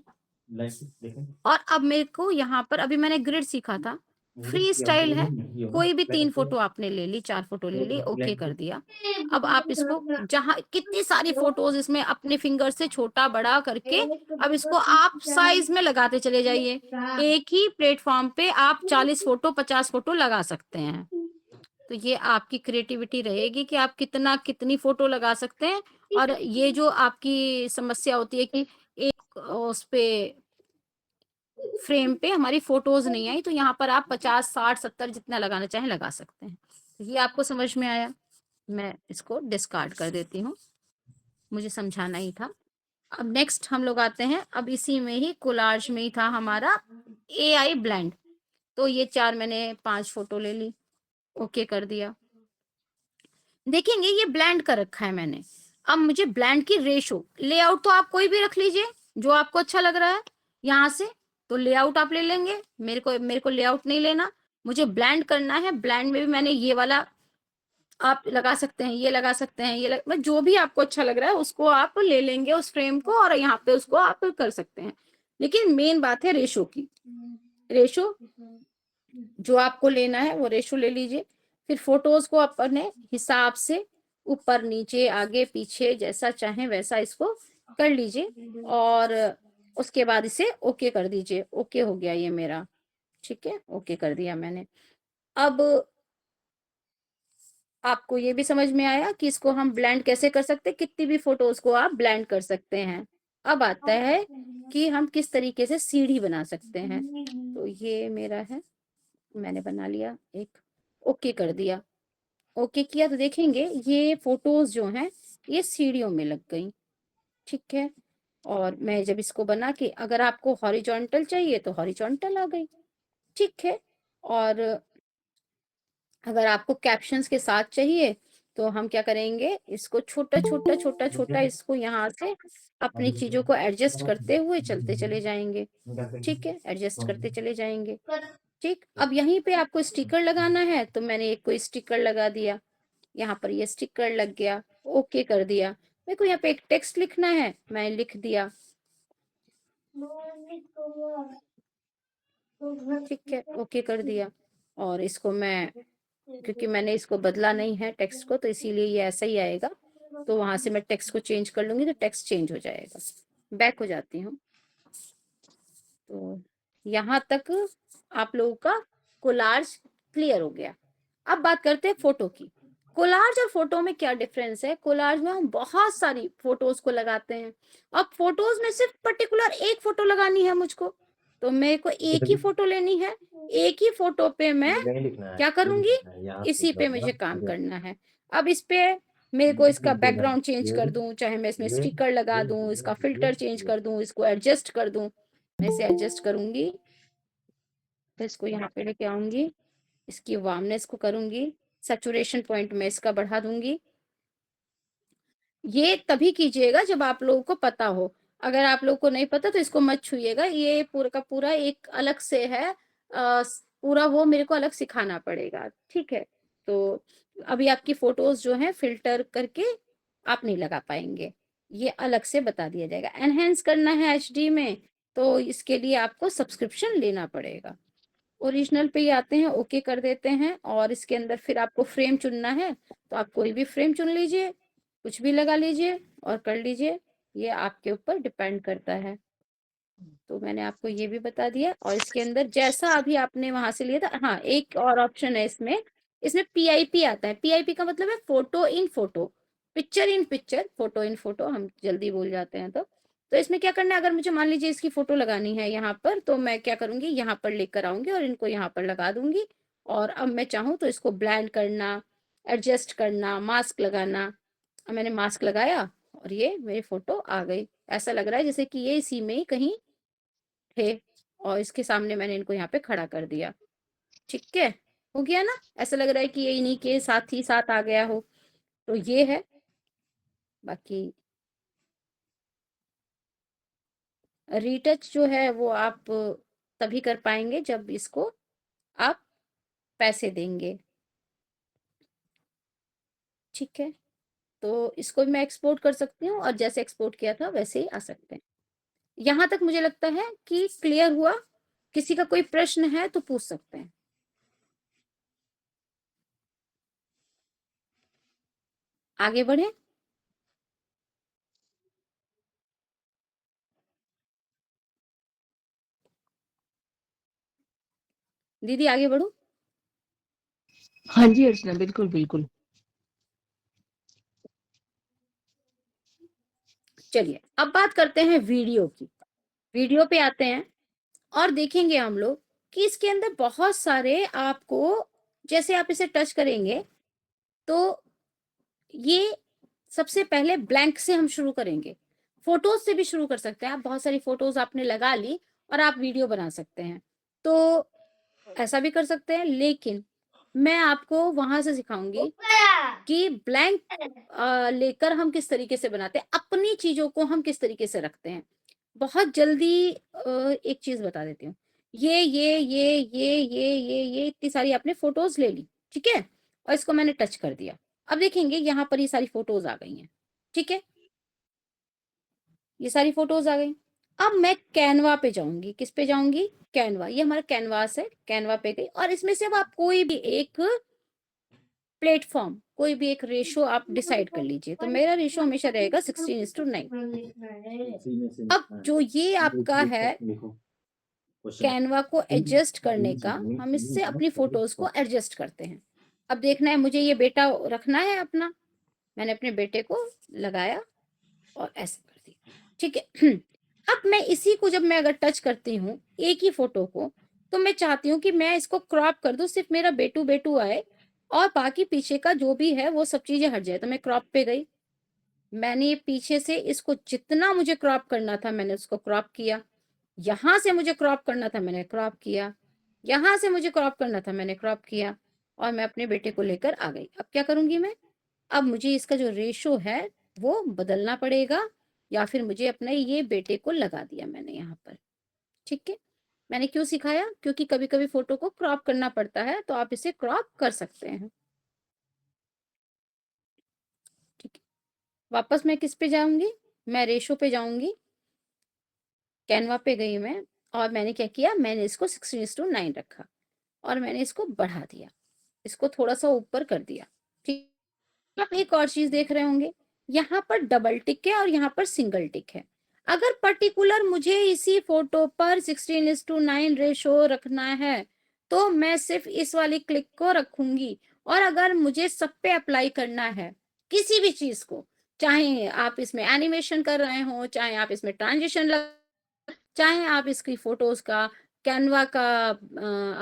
और अब मेरे को यहाँ पर अभी मैंने ग्रिड सीखा था, फ्री स्टाइल है। कोई भी 3 फोटो आपने ले ली, 4 फोटो ले ली, ओके कर दिया। अब आप इसको जहां कितनी सारी फोटोज इसमें अपने फिंगर से छोटा बड़ा करके अब इसको आप साइज में लगाते चले जाइए। एक ही प्लेटफॉर्म पे आप 40 फोटो 50 फोटो लगा सकते हैं। तो ये आपकी क्रिएटिविटी रहेगी कि आप कितना कितनी फोटो लगा सकते हैं। और ये जो आपकी समस्या होती है कि एक उस पे फ्रेम पे हमारी फोटोज नहीं आई, तो यहाँ पर आप 50 60 70 जितना लगाना चाहें लगा सकते हैं। तो ये आपको समझ में आया, मैं इसको डिस्कार्ड कर देती हूँ, मुझे समझाना ही था। अब नेक्स्ट हम लोग आते हैं, अब इसी में ही कोलाज में ही था हमारा AI ब्लेंड। तो ये 4 मैंने 5 फोटो ले ली, ओके कर दिया। देखेंगे ये ब्लेंड कर रखा है मैंने। अब मुझे ब्लेंड की रेशो, लेआउट तो आप कोई भी रख लीजिए जो आपको अच्छा लग रहा है यहाँ से, तो लेआउट आप ले लेंगे। मेरे को लेआउट नहीं लेना, मुझे ब्लेंड करना है। ब्लेंड में भी मैंने ये वाला आप लगा सकते हैं, ये लगा सकते हैं, जो भी आपको अच्छा लग रहा है उसको आप ले लेंगे उस फ्रेम को, और यहाँ पे उसको आप कर सकते हैं। लेकिन मेन बात है रेशो की। रेशो जो आपको लेना है वो रेशो ले लीजिए। फिर फोटोज को अपने हिसाब से ऊपर नीचे आगे पीछे जैसा चाहें वैसा इसको कर लीजिए, और उसके बाद इसे ओके कर दीजिए। ओके हो गया ये मेरा, ठीक है, ओके कर दिया मैंने। अब आपको ये भी समझ में आया कि इसको हम ब्लेंड कैसे कर सकते हैं, कितनी भी फोटोज को आप ब्लेंड कर सकते हैं। अब आता है कि हम किस तरीके से सीढ़ी बना सकते हैं। तो ये मेरा है, मैंने बना लिया एक, ओके कर दिया। ओके किया तो देखेंगे ये फोटोज जो हैं ये सीढ़ियों में लग गई। ठीक है, और मैं जब इसको बना के, अगर आपको हॉरिजॉन्टल चाहिए तो हॉरिजॉन्टल आ गई। ठीक है, और अगर आपको कैप्शंस के साथ चाहिए तो हम क्या करेंगे, इसको छोटा छोटा छोटा छोटा इसको यहाँ से अपनी चीजों को एडजस्ट करते हुए चलते चले जाएंगे। ठीक है, एडजस्ट करते चले जाएंगे। ठीक, अब यहीं पे आपको स्टिकर लगाना है तो मैंने एक कोई स्टिकर लगा दिया, यहाँ पर ये स्टिकर लग गया, ओके कर दिया। मेरे को यहाँ पे एक टेक्स्ट लिखना है, मैं लिख दिया। ठीक है, ओके कर दिया। और इसको मैं, क्योंकि मैंने इसको बदला नहीं है टेक्स्ट को, तो इसीलिए ये ऐसा ही आएगा। तो वहां से मैं टेक्स्ट को चेंज कर लूंगी तो टेक्स्ट चेंज हो जाएगा। बैक हो जाती हूँ। तो यहाँ तक आप लोगों का कोलाज क्लियर हो गया। अब बात करते हैं फोटो की। कोलाज और फोटो में क्या डिफरेंस है? कोलाज में हम बहुत सारी फोटोज को लगाते हैं। अब फोटोज में सिर्फ पर्टिकुलर एक फोटो लगानी है मुझको, तो मेरे को एक ही फोटो लेनी है। एक ही फोटो पे मैं क्या करूंगी, इसी पे मुझे काम करना है। अब इस पे मेरे को इसका बैकग्राउंड चेंज कर दूं, चाहे मैं इसमें स्टिकर लगा दूं, इसका फिल्टर चेंज कर दूं, इसको एडजस्ट कर दूं। मैं इसे एडजस्ट करूंगी, तो इसको यहाँ पे लेके आऊंगी, इसकी वार्मनेस को करूंगी, सैचुरेशन पॉइंट में इसका बढ़ा दूंगी। ये तभी कीजिएगा जब आप लोगों को पता हो। अगर आप लोगों को नहीं पता तो इसको मत छूइएगा, ये पूरा का पूरा एक अलग से है। पूरा वो मेरे को अलग सिखाना पड़ेगा। ठीक है, तो अभी आपकी फोटोज जो है फिल्टर करके आप नहीं लगा पाएंगे, ये अलग से बता दिया जाएगा। एनहेंस करना है एचडी में, तो इसके लिए आपको सब्सक्रिप्शन लेना पड़ेगा। ओरिजिनल पे ही आते हैं, ओके कर देते हैं। और इसके अंदर फिर आपको फ्रेम चुनना है, तो आप कोई भी फ्रेम चुन लीजिए, कुछ भी लगा लीजिए और कर लीजिए, ये आपके ऊपर डिपेंड करता है। तो मैंने आपको ये भी बता दिया। और इसके अंदर जैसा अभी आपने वहां से लिया था, हाँ एक और ऑप्शन है इसमें, इसमें पीआईपी आता है। पीआईपी का मतलब है photo in photo, picture in picture, photo in photo, हम जल्दी बोल जाते हैं। तो इसमें क्या करना है, अगर मुझे मान लीजिए इसकी फोटो लगानी है यहाँ पर, तो मैं क्या करूंगी, यहाँ पर लेकर आऊंगी और इनको यहाँ पर लगा दूंगी। और अब मैं चाहूँ तो इसको ब्लेंड करना, एडजस्ट करना, मास्क लगाना। अब मैंने मास्क लगाया और ये मेरी फोटो आ गई। ऐसा लग रहा है जैसे कि ये इसी में ही कहीं थे, और इसके सामने मैंने इनको यहाँ पे खड़ा कर दिया। ठीक है, हो गया ना? ऐसा लग रहा है कि ये इन्हीं के साथ ही साथ आ गया हो। तो ये है। बाकी रीटच जो है वो आप तभी कर पाएंगे जब इसको आप पैसे देंगे। ठीक है, तो इसको भी मैं एक्सपोर्ट कर सकती हूँ, और जैसे एक्सपोर्ट किया था वैसे ही आ सकते हैं। यहाँ तक मुझे लगता है कि क्लियर हुआ। किसी का कोई प्रश्न है तो पूछ सकते हैं। आगे बढ़े। दीदी आगे बढ़ो। हाँ जी अर्चना, बिल्कुल बिल्कुल। चलिए अब बात करते हैं वीडियो की। वीडियो पे आते हैं और देखेंगे हम लोग कि इसके अंदर बहुत सारे आपको, जैसे आप इसे टच करेंगे तो ये सबसे पहले ब्लैंक से हम शुरू करेंगे। फोटोज से भी शुरू कर सकते हैं आप, बहुत सारी फोटोज आपने लगा ली और आप वीडियो बना सकते हैं, तो ऐसा भी कर सकते हैं। लेकिन मैं आपको वहां से सिखाऊंगी कि ब्लैंक लेकर हम किस तरीके से बनाते हैं, अपनी चीजों को हम किस तरीके से रखते हैं। बहुत जल्दी एक चीज बता देती हूँ। ये इतनी सारी आपने फोटोज ले ली, ठीक है, और इसको मैंने टच कर दिया। अब देखेंगे यहाँ पर ये सारी फोटोज आ गई हैं। ठीक है, ये सारी फोटोज आ गई। अब मैं कैनवा पे जाऊंगी। किस पे जाऊंगी? कैनवा। ये हमारा कैनवास है, कैनवा पे गई। और इसमें से अब आप कोई भी एक प्लेटफॉर्म, कोई भी एक रेशो आप डिसाइड कर लीजिए। तो मेरा रेशो हमेशा रहेगा 16:9। अब जो ये आपका है कैनवा को एडजस्ट करने का, हम इससे अपनी फोटोज को एडजस्ट करते हैं। अब देखना है मुझे ये बेटा रखना है अपना, मैंने अपने बेटे को लगाया और ऐसे कर दिया। ठीक है, अब मैं इसी को जब मैं अगर टच करती हूँ एक ही फोटो को, तो मैं चाहती हूँ कि मैं इसको क्रॉप कर दूं, सिर्फ मेरा बेटू बेटू आए और बाकी पीछे का जो भी है वो सब चीजें हट जाए। तो मैं क्रॉप पे गई, मैंने ये पीछे से इसको जितना मुझे क्रॉप करना था मैंने उसको क्रॉप किया। यहां से मुझे क्रॉप करना था मैंने क्रॉप किया, यहां से मुझे क्रॉप करना था मैंने क्रॉप किया। और मैं अपने बेटे को लेकर आ गई। अब क्या करूंगी मैं? अब मुझे इसका जो रेशो है वो बदलना पड़ेगा, या फिर मुझे अपने ये बेटे को लगा दिया मैंने यहाँ पर। ठीक है, मैंने क्यों सिखाया? क्योंकि कभी कभी फोटो को क्रॉप करना पड़ता है, तो आप इसे क्रॉप कर सकते हैं। ठीक है, वापस मैं किस पे जाऊंगी? मैं रेशो पे जाऊंगी। कैनवा पे गई मैं, और मैंने क्या किया? मैंने इसको 16:9 रखा, और मैंने इसको बढ़ा दिया, इसको थोड़ा सा ऊपर कर दिया। ठीक, आप एक और चीज देख रहे होंगे, यहाँ पर डबल टिक है और यहाँ पर सिंगल टिक है। अगर पर्टिकुलर मुझे इसी फोटो पर 16:9 रेशो रखना है, तो मैं सिर्फ इस वाली क्लिक को रखूंगी। और अगर मुझे सब पे अप्लाई करना है किसी भी चीज को, चाहे आप इसमें एनिमेशन कर रहे हो, चाहे आप इसमें ट्रांजिशन चाहे आप इसकी फोटोज का, कैनवा का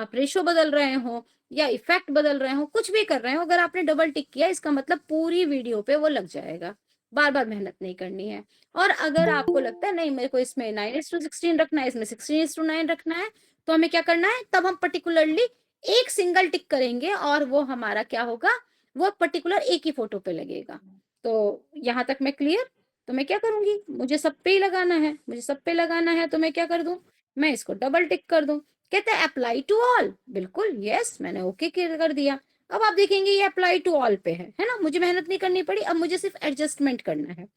आप रेशो बदल रहे हो या इफेक्ट बदल रहे हो, कुछ भी कर रहे हो, अगर आपने डबल टिक किया, इसका मतलब पूरी वीडियो पे वो लग जाएगा, बार बार मेहनत नहीं करनी है। और अगर आपको लगता है नहीं मेरे को इसमें 9:16 रखना है, इसमें 16:9 रखना है, तो हमें क्या करना है? तब हम पर्टिकुलरली एक सिंगल टिक करेंगे और वो हमारा क्या होगा? वो पर्टिकुलर एक ही फोटो पे लगेगा। तो यहाँ तक मैं क्लियर? तो मैं क्या करूंगी? मुझे सब पे ही लगाना है, मुझे सब पे लगाना है, तो मैं क्या कर दूं? मैं इसको डबल टिक कर दूं। कहते हैं अप्लाई टू ऑल। बिल्कुल यस, मैंने ओके कर दिया। अब आप देखेंगे ये अप्लाई टू ऑल पे है ना? मुझे मेहनत नहीं करनी पड़ी, अब मुझे सिर्फ एडजस्टमेंट करना है।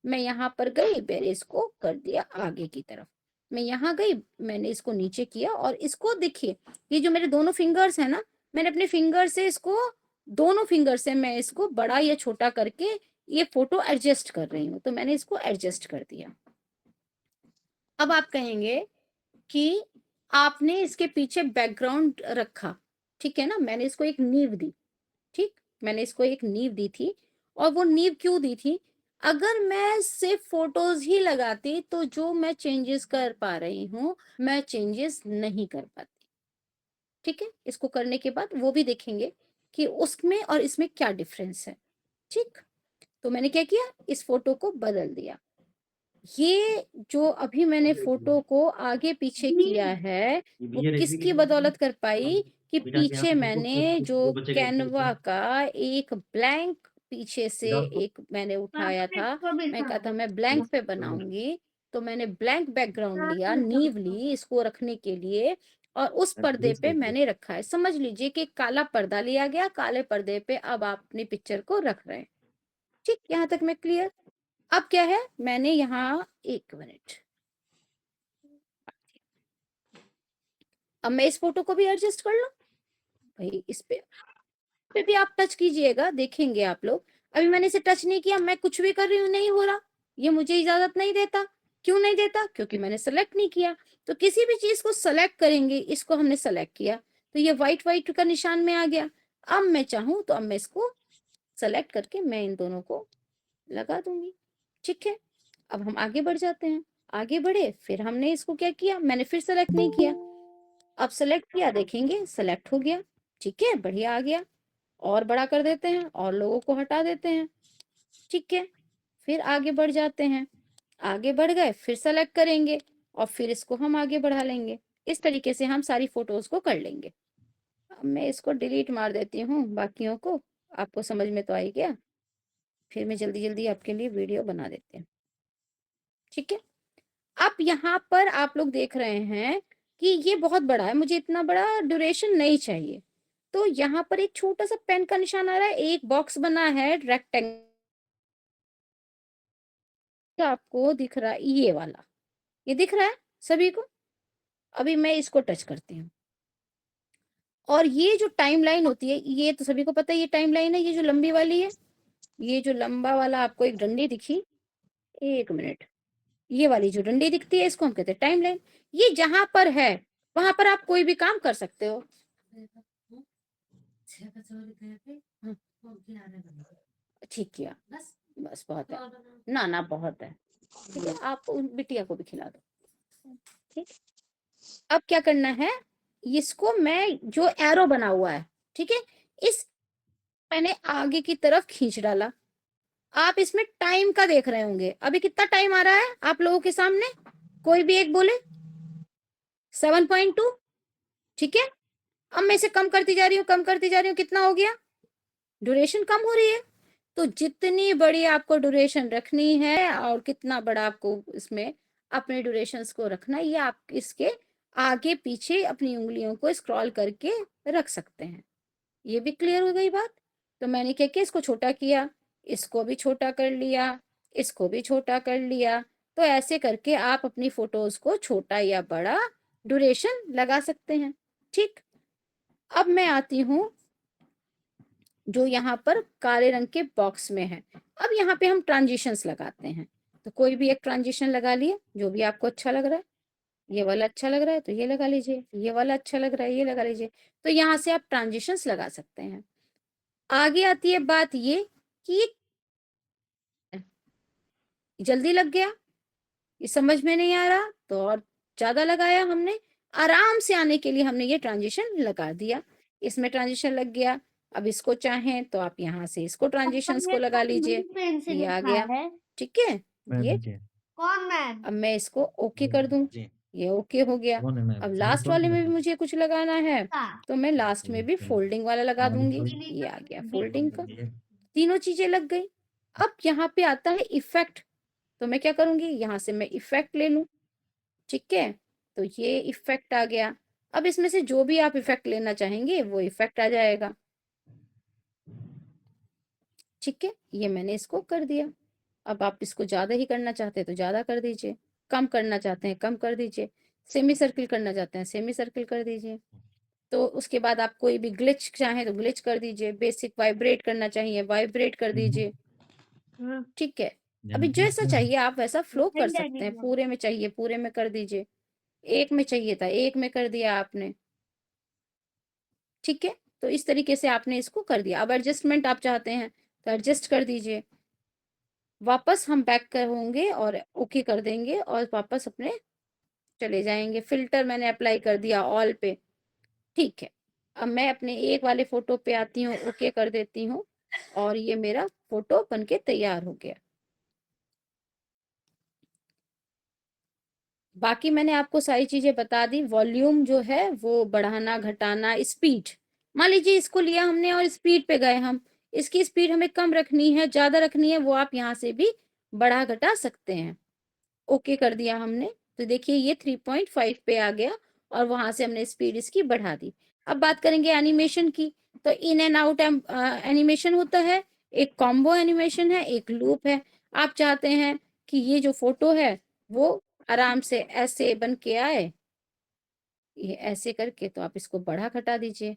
मैं यहाँ पर गई, मैंने इसको कर दिया आगे की तरफ। मैं यहाँ गई, मैंने इसको नीचे किया, और इसको देखिए, ये जो मेरे दोनों फिंगर्स है ना, मैंने अपने फिंगर से इसको, दोनों फिंगर से मैं इसको बड़ा या छोटा करके ये फोटो एडजस्ट कर रही हूँ। तो मैंने इसको एडजस्ट कर दिया। अब आप कहेंगे कि आपने इसके पीछे बैकग्राउंड रखा, ठीक है ना? मैंने इसको एक नींव दी, ठीक, मैंने इसको एक नींव दी थी। और वो नींव क्यों दी थी? अगर मैं सिर्फ फोटोज ही लगाती तो जो मैं चेंजेस कर पा रही हूँ, मैं चेंजेस नहीं कर पाती। ठीक है, इसको करने के बाद वो भी देखेंगे कि उसमें और इसमें क्या डिफरेंस है। ठीक, तो मैंने क्या किया? इस फोटो को बदल दिया। ये जो अभी मैंने फोटो को आगे पीछे किया है, वो किसकी बदौलत कर पाई? कि बेटा के यहाँ पीछे पे मैंने जो दो बच्चे के कैनवा का एक ब्लैंक पीछे से एक मैंने उठाया था, मैं कहा था मैं ब्लैंक पे बनाऊंगी, तो मैंने ब्लैंक बैकग्राउंड लिया, नींव ली इसको रखने के लिए, और उस पर्दे पे मैंने रखा है। समझ लीजिए कि काला पर्दा लिया गया, काले पर्दे पे अब आप अपनी पिक्चर को रख रहे हैं। ठीक, यहाँ तक मैं क्लियर? अब क्या है? मैंने यहाँ, एक मिनट, अब मैं इस फोटो को भी एडजस्ट कर लूं भाई। इस पे भी आप टच कीजिएगा, देखेंगे आप लोग। अभी मैंने इसे टच नहीं किया, मैं कुछ भी कर रही हूँ, नहीं हो रहा। ये मुझे इजाजत नहीं देता। क्यों नहीं देता? क्योंकि मैंने सेलेक्ट नहीं किया। तो किसी भी चीज को सेलेक्ट करेंगे, इसको हमने सेलेक्ट किया तो ये व्हाइट व्हाइट का निशान में आ गया। अब मैं चाहूं तो अब मैं इसको सेलेक्ट करके मैं इन दोनों को लगा दूंगी। ठीक है, अब हम आगे बढ़ जाते हैं। आगे बढ़े, फिर हमने इसको क्या किया? मैंने फिर सेलेक्ट नहीं किया, अब सेलेक्ट किया, देखेंगे सेलेक्ट हो गया। ठीक है, बढ़िया आ गया। और बड़ा कर देते हैं और लोगों को हटा देते हैं। ठीक है, फिर आगे बढ़ जाते हैं। आगे बढ़ गए, फिर सेलेक्ट करेंगे और फिर इसको हम आगे बढ़ा लेंगे। इस तरीके से हम सारी फोटोज को कर लेंगे। अब मैं इसको डिलीट मार देती हूँ बाकियों को। आपको समझ में तो आई क्या? फिर मैं जल्दी जल्दी आपके लिए वीडियो बना देती हूँ। ठीक है, अब यहाँ पर आप लोग देख रहे हैं कि ये बहुत बड़ा है, मुझे इतना बड़ा ड्यूरेशन नहीं चाहिए। तो यहाँ पर एक छोटा सा पेन का निशान आ रहा है, एक बॉक्स बना है रेक्टेंगल, आपको दिख रहा है ये वाला, ये दिख रहा है सभी को? अभी मैं इसको टच करती हूँ, और ये जो टाइमलाइन होती है, ये तो सभी को पता है, ये टाइमलाइन है, ये जो लंबी वाली है, ये जो लंबा वाला आपको एक डंडी दिखी, एक मिनट, ये वाली जो डंडी दिखती है, इसको हम कहते हैं टाइमलाइन। ये जहां पर है वहां पर आप कोई भी काम कर सकते हो। हाँ, ठीक किया, बस बहुत है। ना ना बहुत है। ठीक है, आप उन बिटिया को भी खिला दो। ठीक, अब क्या करना है? इसको मैं जो एरो बना हुआ है, ठीक है, इस मैंने आगे की तरफ खींच डाला। आप इसमें टाइम का देख रहे होंगे, अभी कितना टाइम आ रहा है आप लोगों के सामने? कोई भी एक बोले। 7.2, ठीक है। अब मैं इसे कम करती जा रही हूँ, कम करती जा रही हूँ, कितना हो गया? ड्यूरेशन कम हो रही है। तो जितनी बड़ी आपको ड्यूरेशन रखनी है और कितना बड़ा आपको इसमें अपने ड्यूरेशंस को रखना है, ये आप इसके आगे पीछे अपनी उंगलियों को स्क्रॉल करके रख सकते हैं। ये भी क्लियर हो गई बात? तो मैंने क्या किया, इसको छोटा किया, इसको भी छोटा कर लिया, इसको भी छोटा कर लिया। तो ऐसे करके आप अपनी फोटोज को छोटा या बड़ा ड्यूरेशन लगा सकते हैं। ठीक, अब मैं आती हूँ जो यहाँ पर काले रंग के बॉक्स में है। अब यहाँ पे हम ट्रांजिशंस लगाते हैं। तो कोई भी एक ट्रांजिशन लगा लिया, जो भी आपको अच्छा लग रहा है। ये वाला अच्छा लग रहा है तो ये लगा लीजिए, ये वाला अच्छा लग रहा है ये लगा लीजिए। तो यहाँ से आप ट्रांजिशंस लगा सकते हैं। आगे आती है बात ये कि ये जल्दी लग गया, ये समझ में नहीं आ रहा तो और ज्यादा लगाया हमने, आराम से आने के लिए हमने ये ट्रांजिशन लगा दिया। इसमें ट्रांजिशन लग गया। अब इसको चाहें तो आप यहाँ से इसको ट्रांजिशंस को लगा लीजिए, ये आ गया। ठीक है, मैम ये जी। कौन मैम? अब मैं इसको ओके कर दूं, जी। ये ओके हो गया। कौन है मैम? अब सही लास्ट कौन वाले है में भी मैम? मुझे कुछ लगाना है, हाँ। तो मैं लास्ट में भी फोल्डिंग वाला लगा दूंगी, ये आ गया फोल्डिंग का। तीनों चीजें लग गई। अब यहाँ पे आता है इफेक्ट, तो मैं क्या करूंगी, यहाँ से मैं इफेक्ट ले लूं। ठीक है, तो ये इफेक्ट आ गया। अब इसमें से जो भी आप इफेक्ट लेना चाहेंगे वो इफेक्ट आ जाएगा। ठीक है, ये मैंने इसको कर दिया। अब आप इसको ज्यादा ही करना चाहते हैं तो ज्यादा कर दीजिए, कम करना चाहते हैं कम कर दीजिए, सेमी सर्किल करना चाहते हैं सेमी सर्किल कर दीजिए। तो उसके बाद आप कोई भी ग्लिच चाहें तो ग्लिच कर दीजिए, बेसिक वाइब्रेट करना चाहिए वाइब्रेट कर दीजिए। ठीक है, अभी जैसा चाहिए आप वैसा फ्लो कर सकते हैं। पूरे में चाहिए पूरे में कर दीजिए, एक में चाहिए था एक में कर दिया आपने। ठीक है, तो इस तरीके से आपने इसको कर दिया। अब एडजस्टमेंट आप चाहते हैं तो एडजस्ट कर दीजिए। वापस हम बैक कर होंगे और ओके कर देंगे और वापस अपने चले जाएंगे। फिल्टर मैंने अप्लाई कर दिया ऑल पे। ठीक है, अब मैं अपने एक वाले फोटो पे आती हूँ, ओके कर देती हूँ और ये मेरा फोटो बनके तैयार हो गया। बाकी मैंने आपको सारी चीजें बता दी। वॉल्यूम जो है वो बढ़ाना घटाना, स्पीड मान लीजिए इसको लिया हमने और स्पीड पे गए हम, इसकी स्पीड हमें कम रखनी है ज्यादा रखनी है, वो आप यहाँ से भी बढ़ा घटा सकते हैं। ओके कर दिया हमने, तो देखिए ये 3.5 पे आ गया और वहां से हमने स्पीड इसकी बढ़ा दी। अब बात करेंगे एनिमेशन की, तो इन एंड आउट एनिमेशन होता है, एक कॉम्बो एनिमेशन है, एक लूप है। आप चाहते हैं कि ये जो फोटो है वो आराम से ऐसे बन के आए, ये ऐसे करके, तो आप इसको बढ़ा घटा दीजिए।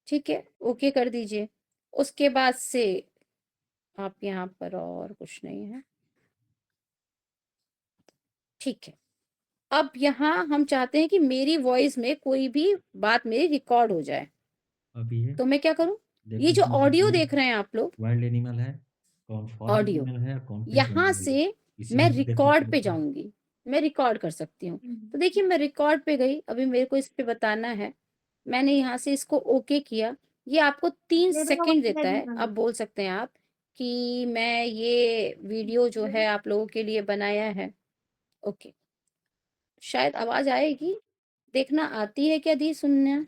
ठीक है, ओके कर दीजिए। उसके बाद से आप यहाँ पर और कुछ नहीं है। ठीक है, अब यहाँ हम चाहते हैं कि मेरी वॉइस में कोई भी बात मेरी रिकॉर्ड हो जाए, अभी है तो मैं क्या करूं, ये देखो जो इसमें ऑडियो कौन देख रहे हैं आप लोग, वाइल्ड एनिमल है, कौन फॉरेन ऑडियो, एनिमल है, कौन पेट यहाँ एनिमल है। से इसी मैं में से देखो रिकॉर्ड पे कौन सा जाऊंगी, मैं रिकॉर्ड कर सकती हूँ। तो देखिए मैं रिकॉर्ड पे गई, अभी मेरे को इस पे बताना है, मैंने यहाँ से इसको ओके किया। ये आपको 3 सेकंड देता है। अब बोल सकते हैं आप कि मैं ये वीडियो जो है आप लोगों के लिए बनाया है। ओके, शायद आवाज आएगी, देखना आती है क्या दी सुनना।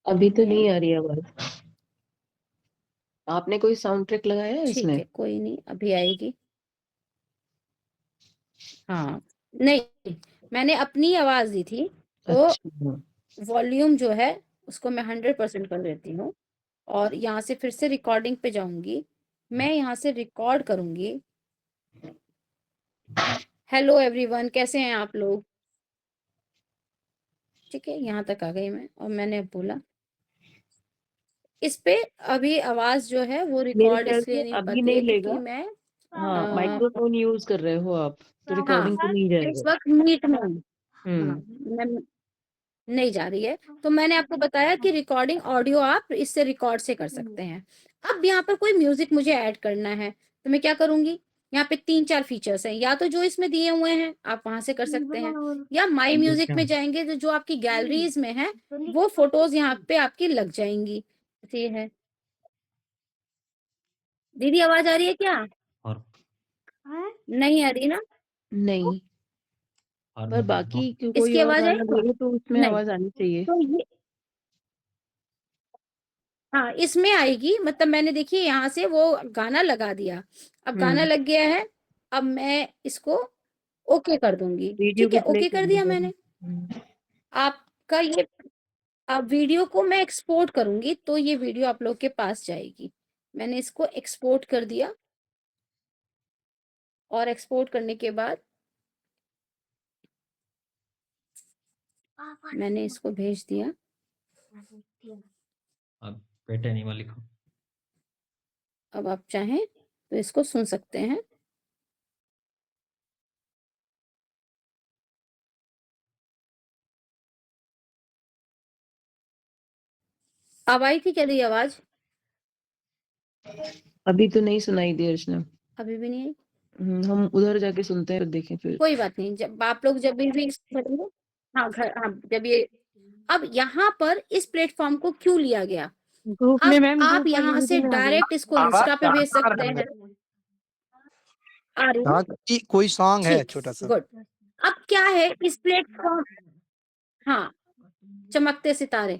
अभी तो नहीं नहीं, आ रही आवाज। आपने कोई साउंड ट्रैक लगाया है ठीक इसमें? है कोई नहीं, अभी आएगी। हाँ, नहीं, मैंने अपनी आवाज दी थी, तो अच्छा, वॉल्यूम जो है उसको मैं 100% कर देती हूँ और यहाँ से फिर से रिकॉर्डिंग पे जाऊंगी। मैं यहाँ से रिकॉर्ड करूंगी। हेलो एवरीवन, कैसे हैं आप लोग? ठीक है, यहाँ तक आ गई मैं और मैंने बोला इस पे अभी आवाज जो है वो मेरे रिकॉर्ड ख्याल इसलिए से नहीं अभी करती नहीं है क्योंकि लेगा। मैं हाँ, अ, माइक्रोफोन यूज कर रहे हो आप, तो हाँ, रिकॉर्डिंग तो नहीं इस जाएगा। वक्त मीट में हूँ। हाँ, हम्म। मैं नहीं जा रही है। तो मैंने आपको बताया कि रिकॉर्डिंग ऑडियो आप इससे रिकॉर्ड से कर सकते हैं। अब यहाँ पर कोई म्यूजिक मुझे ऐड करना है, तो मैं क्या करूंगी, यहाँ पे 3-4 फीचर्स हैं, या तो जो इसमें दिए हुए हैं आप वहां से कर सकते हैं, या माई म्यूजिक क्या में जाएंगे तो जो आपकी गैलरीज में है वो फोटोज यहाँ पे आपकी लग जाएंगी। ये है, दीदी आवाज आ रही है क्या? और नहीं आ रही ना? नहीं, पर मतलब बाकी कोई इसकी और आवाज गाना आई लगे तो उसमें नहीं आवाज आनी चाहिए। तो ये हाँ इसमें आएगी मतलब मैंने देखिए यहाँ से वो गाना लगा दिया अब गाना लग गया है अब मैं इसको ओके कर दूंगी वीडियो ठीक है को प्ले ओके कर करने दिया का मैंने हम्म, आपका ये अब वीडियो को मैं एक्सपोर्ट करूंगी तो ये वीडियो आप लोग के पास जाएगी मैंने इसको एक्सपोर्ट कर दिया और एक्सपोर्ट करने के बाद मैंने इसको भेज दिया आप पेट एनिमल लिखो। अब आप चाहें तो इसको सुन सकते हैं अब आई थी क्या दी आवाज अभी तो नहीं सुनाई दी अर्चना। अभी भी नहीं आई हम उधर जाके सुनते हैं, देखें फिर। कोई बात नहीं जब आप लोग जब भी इसको करेंगे हाँ घर हाँ जब ये अब यहाँ पर इस प्लेटफॉर्म को क्यों लिया गया ग्रुप में अब मैम, आप ग्रुप वाली यहाँ से मीटिंग में आ गई। डायरेक्ट इसको आवाज इंस्टा पे भेज कहाँ आ सकते रहा है? हैं आ रही है हाँ कि कोई सॉन्ग है ठीक छोटा सा। गुड अब क्या है इस प्लेटफॉर्म हाँ चमकते सितारे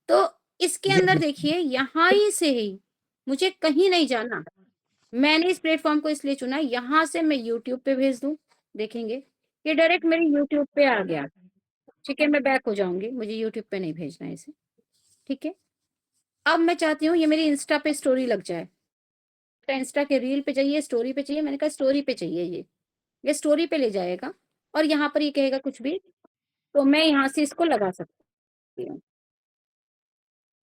तो इसके अंदर देखिए यहाँ ही से ही मुझे कहीं नहीं जाना मैंने इस प्लेटफॉर्म को इसलिए चुना यहाँ से मैं यूट्यूब पे भेज दूं देखेंगे ये डायरेक्ट मेरे यूट्यूब पे आ गया ठीक है मैं बैक हो जाऊंगी मुझे यूट्यूब पे नहीं भेजना है इसे ठीक है अब मैं चाहती हूँ ये मेरी इंस्टा पे स्टोरी लग जाए इंस्टा के रील पे चाहिए स्टोरी पे चाहिए मैंने कहा स्टोरी पे चाहिए ये स्टोरी पे ले जाएगा और यहाँ पर ये कहेगा कुछ भी तो मैं यहाँ से इसको लगा सकती हूँ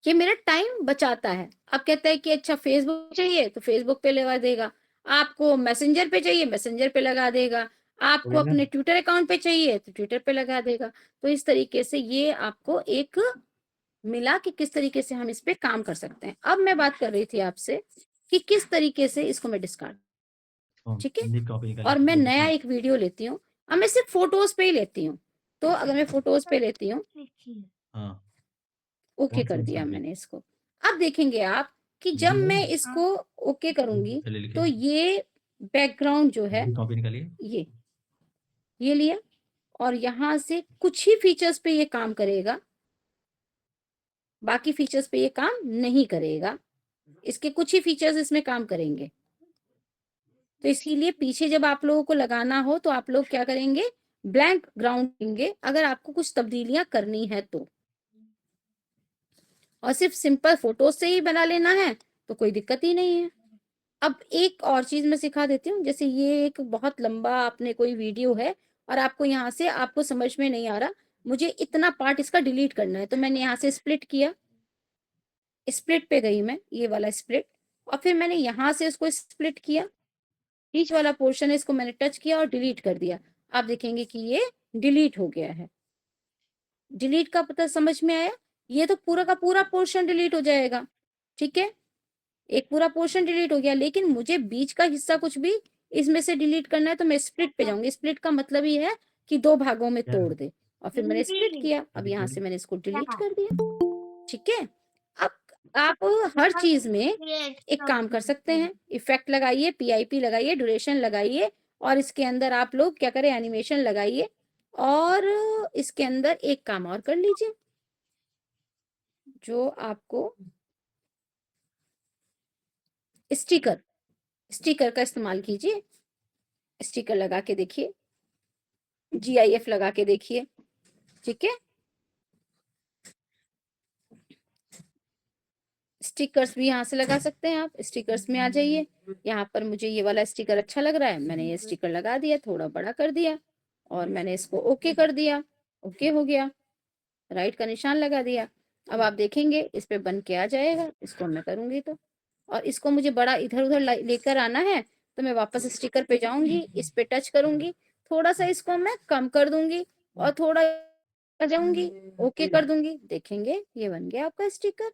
ये मेरा टाइम बचाता है अब कहता है कि अच्छा फेसबुक चाहिए तो फेसबुक पे लगा देगा आपको मैसेंजर पे चाहिए मैसेंजर पे लगा देगा आपको अपने ट्विटर अकाउंट पे चाहिए तो ट्विटर पे लगा देगा तो इस तरीके से ये आपको एक मिला कि किस तरीके से हम इस पे काम कर सकते हैं अब मैं बात कर रही थी आपसे कि किस तरीके से इसको मैं डिस्कार्ड ठीक है हिंदी कॉपी निकालिए। और मैं नया एक वीडियो लेती हूँ अब मैं सिर्फ फोटोज पे ही लेती हूँ तो अगर मैं फोटोज पे लेती हूँ हाँ ओके कौन कर सा दिया सब्जेक्ट? मैंने इसको अब देखेंगे आप कि जब हिंदी मैं में? इसको ओके करूंगी चलिए लिखिए। तो ये बैकग्राउंड जो है हिंदी कॉपी निकालिए। ये लिया और यहाँ से कुछ ही फीचर्स पे ये काम करेगा बाकी फीचर्स पे ये काम नहीं करेगा इसके कुछ ही फीचर्स इसमें काम करेंगे तो इसीलिए पीछे जब आप लोगों को लगाना हो तो आप लोग क्या करेंगे ब्लैंक ग्राउंड देंगे अगर आपको कुछ तब्दीलियां करनी है तो और सिर्फ सिंपल फोटो से ही बना लेना है तो कोई दिक्कत ही नहीं है अब एक और चीज मैं सिखा देती हूँ जैसे ये एक बहुत लंबा आपने कोई वीडियो है और आपको यहाँ से आपको समझ में नहीं आ रहा मुझे इतना पार्ट इसका डिलीट करना है तो मैंने यहाँ से स्प्लिट किया स्प्लिट पे गई मैं ये वाला स्प्लिट और फिर मैंने यहाँ से इसको स्प्लिट किया बीच वाला पोर्शन है इसको मैंने टच किया और डिलीट कर दिया आप देखेंगे कि ये डिलीट हो गया है डिलीट का पता समझ में आया ये तो पूरा का पूरा पोर्शन डिलीट हो जाएगा ठीक है एक पूरा पोर्शन डिलीट हो गया लेकिन मुझे बीच का हिस्सा कुछ भी इसमें से डिलीट करना है तो मैं स्प्लिट पे जाऊंगी स्प्लिट का मतलब ही है कि दो भागों में तोड़ दे और फिर मैंने स्प्लिट किया अब यहाँ से मैंने इसको डिलीट कर दिया ठीक है अब आप हर चीज में एक काम कर सकते हैं इफेक्ट लगाइए पीआईपी लगाइए ड्यूरेशन लगाइए और इसके अंदर आप लोग क्या करें एनिमेशन लगाइए और इसके अंदर एक काम और कर लीजिए जो आपको स्टिकर का इस्तेमाल कीजिए स्टिकर लगा के देखिए GIF लगा के देखिए ठीक है स्टिकर्स भी यहाँ से लगा सकते हैं आप स्टिकर्स में आ जाइए यहाँ पर मुझे ये वाला स्टिकर अच्छा लग रहा है मैंने ये स्टिकर लगा दिया थोड़ा बड़ा कर दिया और मैंने इसको ओके कर दिया ओके हो गया राइट का निशान लगा दिया अब आप देखेंगे इस पे बन के आ जाएगा इसको मैं करूंगी तो और इसको मुझे बड़ा इधर उधर लेकर आना है तो मैं वापस स्टिकर पे जाऊंगी इस पे टच करूंगी थोड़ा सा इसको मैं कम कर दूंगी और थोड़ा जाऊंगी ओके कर दूंगी देखेंगे ये बन गया आपका स्टिकर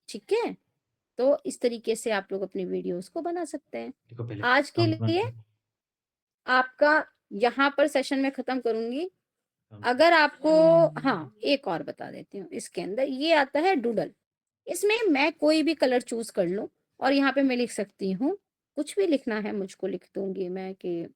ठीक है तो इस तरीके से आप लोग अपनी वीडियोस को बना सकते हैं देखो पहले आज के काउंट लिए करके। आपका यहाँ पर सेशन में खत्म करूंगी अगर आपको हाँ एक और बता देती हूँ इसके अंदर ये आता है डूडल इसमें मैं कोई भी कलर चूज कर लूं और यहाँ पे मैं लिख सकती हूँ कुछ भी लिखना है मुझको लिख दूंगी मैं कि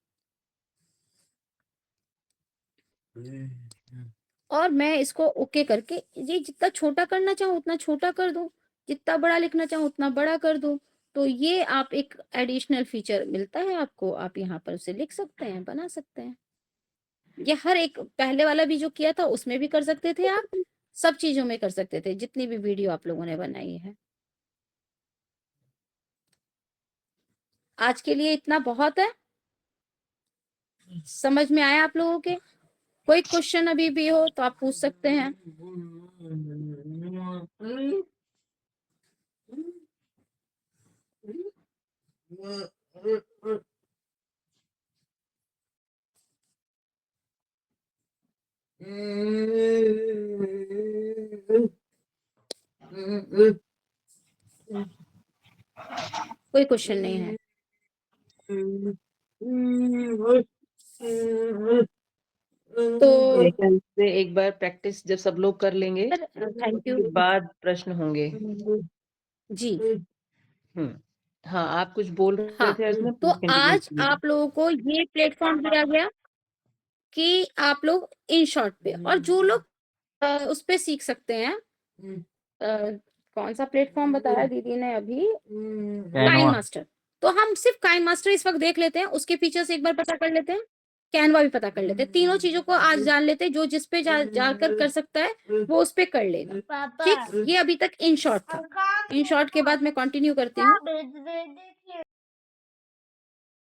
और मैं इसको ओके करके ये जितना छोटा करना चाहूँ उतना छोटा कर दूं, जितना बड़ा लिखना चाहूँ उतना बड़ा कर दूं। तो ये आप एक एडिशनल फीचर मिलता है आपको, आप यहाँ पर उसे लिख सकते हैं, बना सकते हैं। ये हर एक पहले वाला भी जो किया था उसमें भी कर सकते थे आप, सब चीजों में कर सकते थे जितनी भी वीडियो आप लोगों ने बनाई है। आज के लिए इतना बहुत है। समझ में आया आप लोगों के? कोई क्वेश्चन अभी भी हो तो आप पूछ सकते हैं। कोई क्वेश्चन नहीं है? तो मेरे ख्याल से एक बार प्रैक्टिस जब सब लोग कर लेंगे थैंक यू उसके बाद प्रश्न होंगे। जी। हाँ, आप कुछ बोल रहे हाँ, थे अर्चना, तो प्लीज कंटिन्यू आज कीजिए। आप लोगों को ये प्लेटफॉर्म दिया गया कि आप लोग इन शॉर्ट पे, और जो लोग उस पे सीख सकते हैं। कौन सा प्लेटफॉर्म बताया दीदी ने अभी? KineMaster. तो हम सिर्फ काइन मास्टर इस वक्त देख लेते हैं, उसके फीचर्स एक बार पता कर लेते हैं, कैनवा भी पता कर लेते हैं। तीनों चीजों को आज जान लेते हैं। जो जिस पे जाकर कर सकता है वो उस पे कर लेगा। ठीक, ये अभी तक इन शॉर्ट था। इन शॉर्ट के बाद मैं कंटिन्यू करती हूँ।